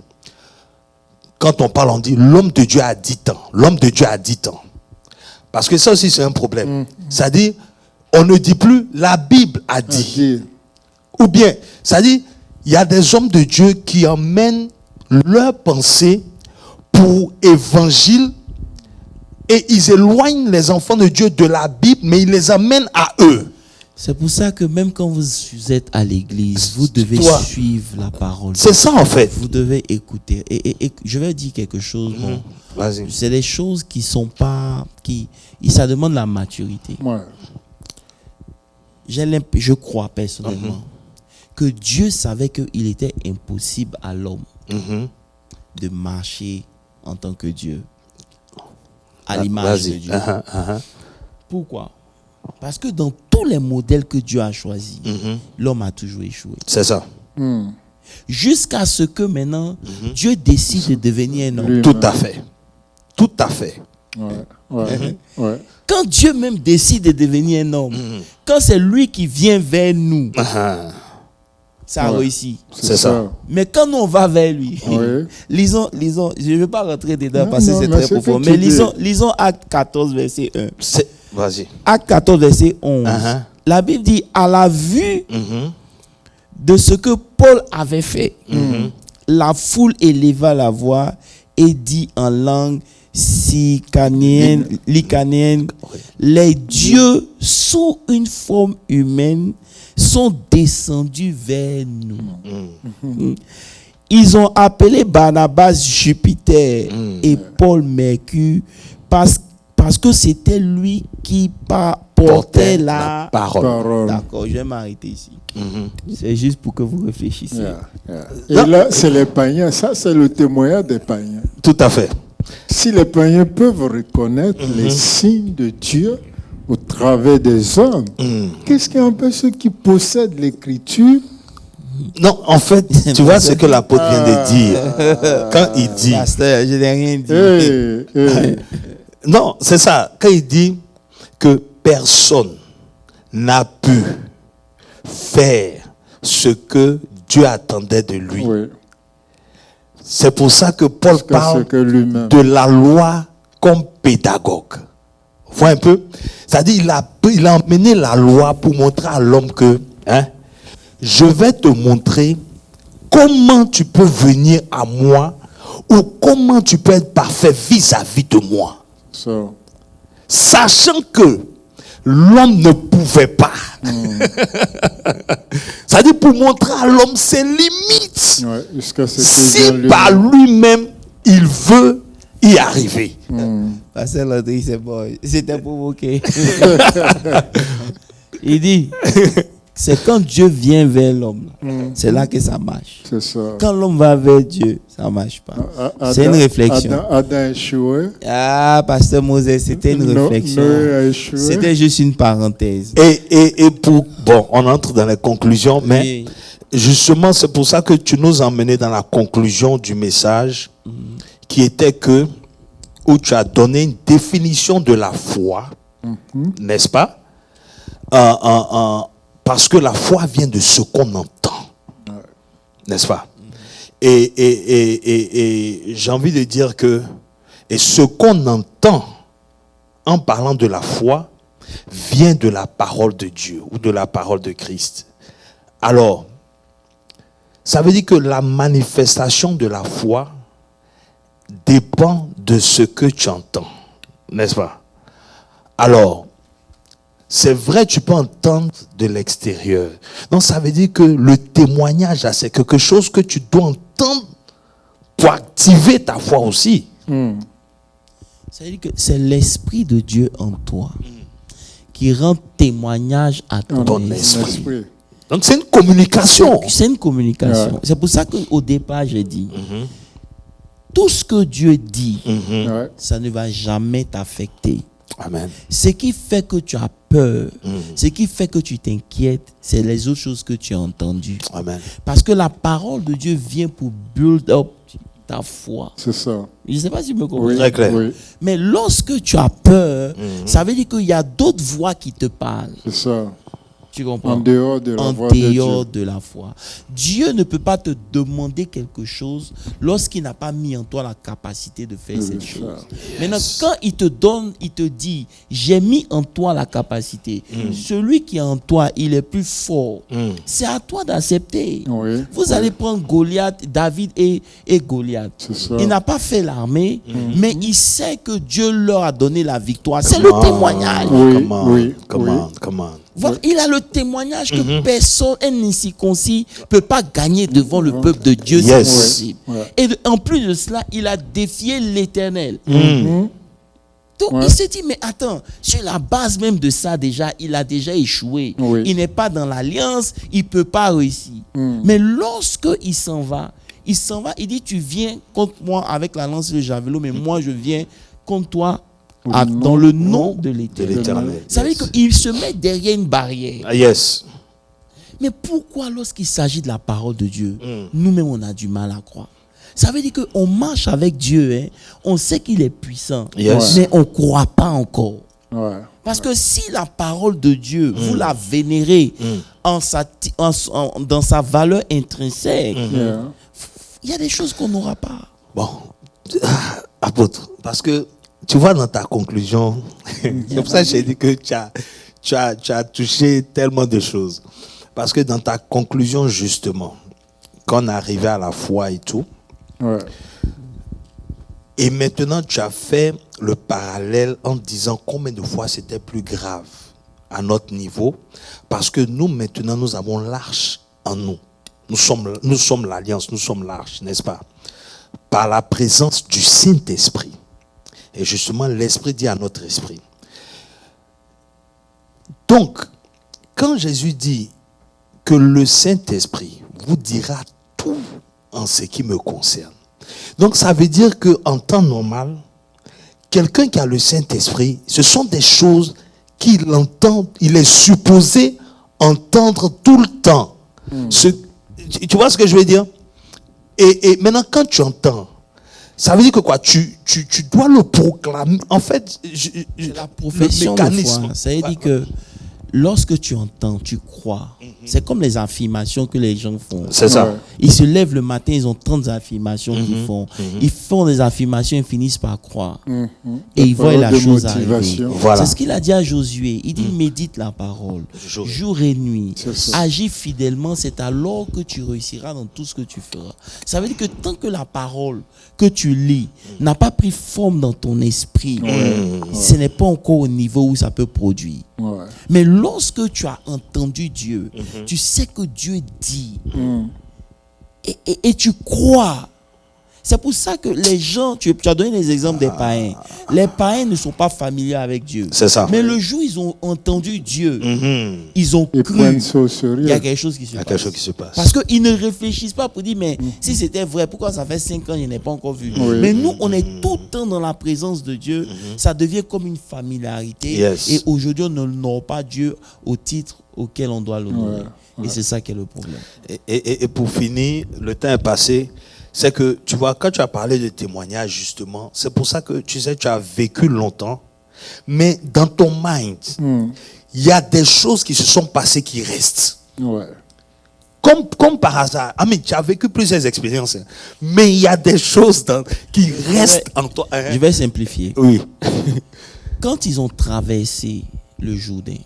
Speaker 1: quand on parle, on dit l'homme de Dieu a 10 ans, l'homme de Dieu a 10 ans. Parce que ça aussi c'est un problème. C'est-à-dire, on ne dit plus la Bible a dit. Ou bien, c'est-à-dire, il y a des hommes de Dieu qui emmènent leur pensée pour évangile et ils éloignent les enfants de Dieu de la Bible, mais ils les amènent à eux.
Speaker 3: C'est pour ça que même quand vous êtes à l'église, vous devez suivre la parole.
Speaker 1: C'est ça en fait.
Speaker 3: Vous devez écouter. Et je vais dire quelque chose. Bon, c'est des choses qui sont pas... ça demande la maturité. Je crois personnellement que Dieu savait qu'il était impossible à l'homme de marcher en tant que Dieu, à l'image de Dieu. Pourquoi? Parce que dans tous les modèles que Dieu a choisis, l'homme a toujours échoué.
Speaker 1: C'est ça.
Speaker 3: Jusqu'à ce que maintenant, Dieu décide de devenir un homme.
Speaker 1: Tout à fait. Tout à fait.
Speaker 2: Ouais.
Speaker 3: Quand Dieu même décide de devenir un homme, quand c'est lui qui vient vers nous, ça a réussi.
Speaker 1: C'est ça.
Speaker 3: Mais quand nous on va vers lui, lisons, je ne vais pas rentrer dedans parce que c'est très profond, mais lisons Acte 14, verset 1.
Speaker 1: Vas-y.
Speaker 3: Acte 14, verset 11. La Bible dit, à la vue de ce que Paul avait fait, la foule éleva la voix et dit en langue lycanéenne, les dieux sous une forme humaine sont descendus vers nous. Ils ont appelé Barnabas Jupiter et Paul Mercure parce que c'était lui qui portait la parole. D'accord, je vais m'arrêter ici. C'est juste pour que vous réfléchissiez.
Speaker 2: Et là, c'est les païens. Ça, c'est le témoignage des païens.
Speaker 1: Tout à fait.
Speaker 2: Si les païens peuvent reconnaître les signes de Dieu au travers des hommes, qu'est-ce qui empêche ceux qui possèdent l'écriture?
Speaker 1: Non, en fait, tu vois ce que l'apôtre vient de dire. Quand il dit...
Speaker 3: Pasteur, je n'ai rien dit.
Speaker 1: Non, c'est ça. Quand il dit que personne n'a pu faire ce que Dieu attendait de lui. C'est pour ça que Paul parle de la loi comme pédagogue. Vois un peu? C'est-à-dire il a emmené la loi pour montrer à l'homme que je vais te montrer comment tu peux venir à moi ou comment tu peux être parfait vis-à-vis de moi. Sachant que l'homme ne pouvait pas. C'est-à-dire pour montrer à l'homme ses limites. Si par lui-même, il veut y arriver.
Speaker 3: Pasteur Landry, c'est bon. C'était provoqué. Il dit, c'est quand Dieu vient vers l'homme, c'est là que ça marche.
Speaker 2: C'est ça.
Speaker 3: Quand l'homme va vers Dieu, ça ne marche pas. C'est une réflexion.
Speaker 2: Adam a échoué.
Speaker 3: Ah, Pasteur Moses, c'était une réflexion. C'était juste une parenthèse.
Speaker 1: Et bon, on entre dans les conclusions, mais justement, c'est pour ça que tu nous as emmenés dans la conclusion du message, qui était que, où tu as donné une définition de la foi, n'est-ce pas? Parce que la foi vient de ce qu'on entend, n'est-ce pas? Et j'ai envie de dire que ce qu'on entend en parlant de la foi vient de la parole de Dieu ou de la parole de Christ. Alors, ça veut dire que la manifestation de la foi dépend de ce que tu entends, n'est-ce pas? Alors, c'est vrai, tu peux entendre de l'extérieur. Donc, ça veut dire que le témoignage, c'est quelque chose que tu dois entendre pour activer ta foi aussi.
Speaker 3: Ça veut dire que c'est l'Esprit de Dieu en toi qui rend témoignage à ton esprit.
Speaker 1: Donc, c'est une communication.
Speaker 3: C'est une communication. C'est pour ça qu'au départ, j'ai dit, tout ce que Dieu dit, ça ne va jamais t'affecter.
Speaker 1: Amen.
Speaker 3: Ce qui fait que tu as peur, ce qui fait que tu t'inquiètes, c'est les autres choses que tu as entendues.
Speaker 1: Amen.
Speaker 3: Parce que la parole de Dieu vient pour build up ta foi.
Speaker 2: C'est ça.
Speaker 3: Je ne sais pas si tu me comprends.
Speaker 1: Très clair.
Speaker 3: Mais lorsque tu as peur, ça veut dire qu'il y a d'autres voix qui te parlent.
Speaker 2: C'est ça.
Speaker 3: Tu comprends?
Speaker 2: En dehors de la voix de Dieu.
Speaker 3: En dehors de la foi. Dieu ne peut pas te demander quelque chose lorsqu'il n'a pas mis en toi la capacité de faire cette chose. Maintenant, quand il te donne, il te dit, j'ai mis en toi la capacité. Celui qui est en toi, il est plus fort. C'est à toi d'accepter. Vous allez prendre Goliath, David et Goliath. Il n'a pas fait l'armée, mais il sait que Dieu leur a donné la victoire. C'est le témoignage.
Speaker 1: Comment.
Speaker 3: Voilà, il a le témoignage que personne, un incirconcis, ne peut pas gagner devant le peuple de Dieu. C'est possible. Et en plus de cela, il a défié l'Éternel. Donc, il se dit, mais attends, sur la base même de ça, déjà, il a déjà échoué. Oui. Il n'est pas dans l'alliance, il ne peut pas réussir. Mais lorsque il s'en va, il dit, tu viens contre moi avec la lance et le javelot, mais moi, je viens contre toi dans le nom de l'Éternel. Ça veut dire qu'il se met derrière une barrière.
Speaker 1: Yes.
Speaker 3: Mais pourquoi, lorsqu'il s'agit de la parole de Dieu, nous-mêmes, on a du mal à croire? Ça veut dire qu'on marche avec Dieu, hein. On sait qu'il est puissant, mais on ne croit pas encore. Ouais. Parce que si la parole de Dieu, vous la vénérez dans sa valeur intrinsèque, il y a des choses qu'on n'aura pas.
Speaker 1: Bon, apôtre, parce que tu vois dans ta conclusion, c'est pour ça que j'ai dit que tu as touché tellement de choses. Parce que dans ta conclusion, justement, quand on est arrivé à la foi et tout, et maintenant tu as fait le parallèle en disant combien de fois c'était plus grave à notre niveau, parce que nous maintenant nous avons l'arche en nous. Nous sommes l'alliance, nous sommes l'arche, n'est-ce pas? Par la présence du Saint-Esprit. Et justement, l'Esprit dit à notre esprit. Donc, quand Jésus dit que le Saint-Esprit vous dira tout en ce qui me concerne. Donc, ça veut dire qu'en temps normal, quelqu'un qui a le Saint-Esprit, ce sont des choses qu'il entend, il est supposé entendre tout le temps. Tu vois ce que je veux dire? Et maintenant, quand tu entends, ça veut dire que quoi? Tu dois le proclamer. En fait,
Speaker 3: la profession de foi. Ça veut dire que lorsque tu entends, tu crois. C'est comme les affirmations que les gens font.
Speaker 1: C'est ça.
Speaker 3: Ils se lèvent le matin, ils ont 30 affirmations qu'ils font. Ils font des affirmations, ils finissent par croire. Et ils voient la chose arriver. Voilà. C'est ce qu'il a dit à Josué. Il dit, médite la parole, jour et nuit. Agis fidèlement, c'est alors que tu réussiras dans tout ce que tu feras. Ça veut dire que tant que la parole que tu lis n'a pas pris forme dans ton esprit, ce n'est pas encore au niveau où ça peut produire. Mais lorsque tu as entendu Dieu, tu sais que Dieu dit et tu crois. C'est pour ça que les gens, tu as donné les exemples des païens. Les païens ne sont pas familiers avec Dieu.
Speaker 1: C'est ça.
Speaker 3: Mais le jour où ils ont entendu Dieu, ils ont cru. Il y a quelque chose qui se passe. Parce qu'ils ne réfléchissent pas pour dire, mais si c'était vrai, pourquoi ça fait 5 ans, je n'ai pas encore vu. Mais nous, on est tout le temps dans la présence de Dieu. Ça devient comme une familiarité. Et aujourd'hui, on n'honore pas Dieu au titre auquel on doit l'honorer. Et c'est ça qui est le problème.
Speaker 1: Et pour finir, le temps est passé. C'est que, tu vois, quand tu as parlé de témoignage, justement, c'est pour ça que, tu sais, tu as vécu longtemps, mais dans ton mind, il y a des choses qui se sont passées qui restent. Comme par hasard. Ah, mais tu as vécu plusieurs expériences, mais il y a des choses qui restent en toi.
Speaker 3: Je vais simplifier.
Speaker 1: Oui.
Speaker 3: Quand ils ont traversé le Jourdain,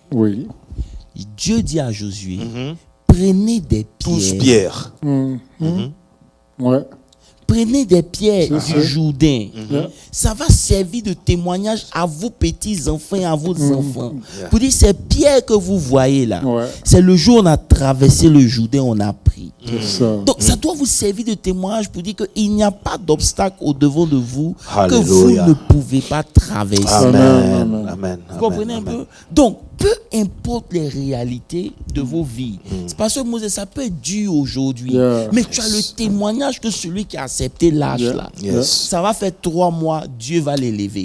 Speaker 3: Dieu dit à Josué, prenez des pierres.
Speaker 1: Tous pierres.
Speaker 3: Prenez des pierres du Jourdain. Ça va servir de témoignage à vos petits-enfants et à vos enfants. Pour dire, ces pierres que vous voyez là, c'est le jour où on a traversé le Jourdain, on a pris. Donc ça doit vous servir de témoignage pour dire qu'il n'y a pas d'obstacle au-devant de vous que vous ne pouvez pas traverser.
Speaker 1: Amen.
Speaker 3: Vous comprenez un peu? Donc, peu importe les réalités de vos vies. C'est parce que Moses, ça peut être dur aujourd'hui. Mais tu as le témoignage que celui qui a accepté l'âge là. Ça va faire 3 mois, Dieu va l'élever.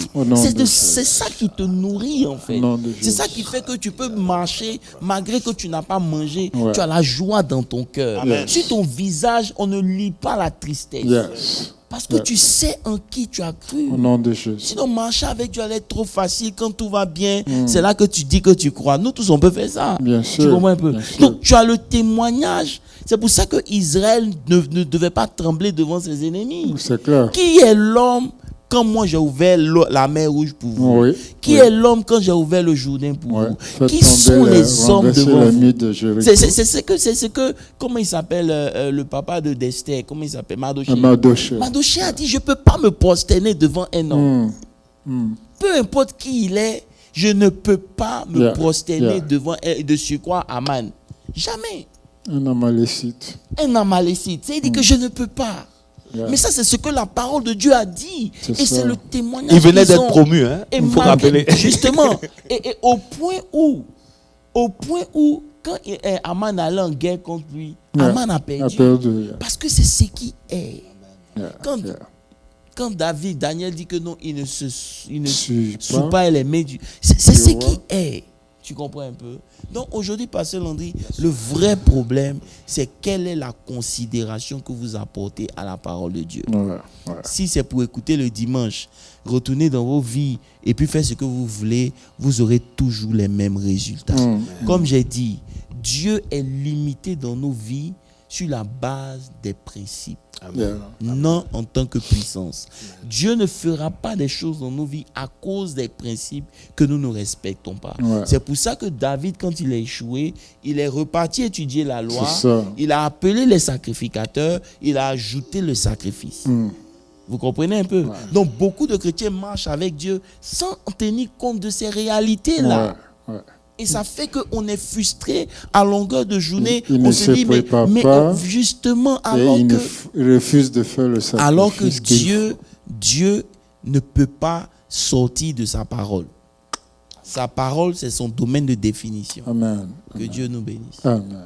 Speaker 3: C'est ça qui te nourrit en fait. C'est ça qui fait que tu peux marcher malgré que tu n'as pas mangé. Tu as la joie dans ton cœur. Sur ton visage, on ne lit pas la tristesse. Parce que tu sais en qui tu as cru.
Speaker 2: Au nom de Jésus.
Speaker 3: Sinon, marcher avec Dieu allait être trop facile. Quand tout va bien, c'est là que tu dis que tu crois. Nous tous, on peut faire ça.
Speaker 2: Bien sûr.
Speaker 3: Tu comprends un peu? Donc, tu as le témoignage. C'est pour ça que Israël ne devait pas trembler devant ses ennemis.
Speaker 2: C'est clair.
Speaker 3: Qui est l'homme quand moi j'ai ouvert la mer rouge pour vous? Qui est l'homme quand j'ai ouvert le Jourdain pour vous? Qui sont les hommes devant vous? C'est ce que, comment il s'appelle le papa de d'Esther? Comment il s'appelle? Mardochée a dit, je ne peux pas me prosterner devant un homme. Peu importe qui il est, je ne peux pas me prosterner devant de surcroît Aman. Jamais.
Speaker 2: Un Amalécite.
Speaker 3: C'est-à-dire que je ne peux pas. Mais ça, c'est ce que la parole de Dieu a dit. C'est le témoignage.
Speaker 1: Il venait d'être promu, hein.
Speaker 3: Il faut rappeler. Justement. Et au point où, quand Aman allait en guerre contre lui, Aman a perdu. Parce que c'est ce qui est. Quand Daniel dit que non, il ne suit pas les mains du... C'est ce qui est. Tu comprends un peu? Donc aujourd'hui, Pasteur Landry, le vrai problème, c'est quelle est la considération que vous apportez à la parole de Dieu. Si c'est pour écouter le dimanche, retourner dans vos vies et puis faire ce que vous voulez, vous aurez toujours les mêmes résultats. Comme j'ai dit, Dieu est limité dans nos vies sur la base des principes. Non en tant que puissance. Dieu ne fera pas des choses dans nos vies à cause des principes que nous ne respectons pas. C'est pour ça que David, quand il a échoué, il est reparti étudier la loi. Il a appelé les sacrificateurs. Il a ajouté le sacrifice. Vous comprenez un peu? Donc beaucoup de chrétiens marchent avec Dieu sans tenir compte de ces réalités-là. Et ça fait qu'on est frustré à longueur de journée. On se dit, mais justement, alors
Speaker 2: il refuse de faire le sacrifice.
Speaker 3: Alors que Dieu ne peut pas sortir de sa parole. Sa parole, c'est son domaine de définition.
Speaker 2: Amen.
Speaker 3: Que Dieu nous bénisse.
Speaker 2: Amen.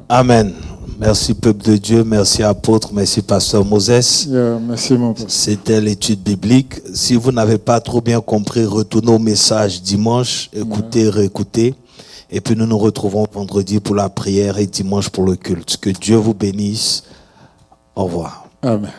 Speaker 1: Amen. Merci peuple de Dieu, merci apôtre, merci pasteur Moses.
Speaker 2: Merci mon pasteur.
Speaker 1: C'était l'étude biblique. Si vous n'avez pas trop bien compris, retournez au message dimanche, écoutez, réécoutez. Et puis nous nous retrouvons vendredi pour la prière et dimanche pour le culte. Que Dieu vous bénisse. Au revoir.
Speaker 2: Amen.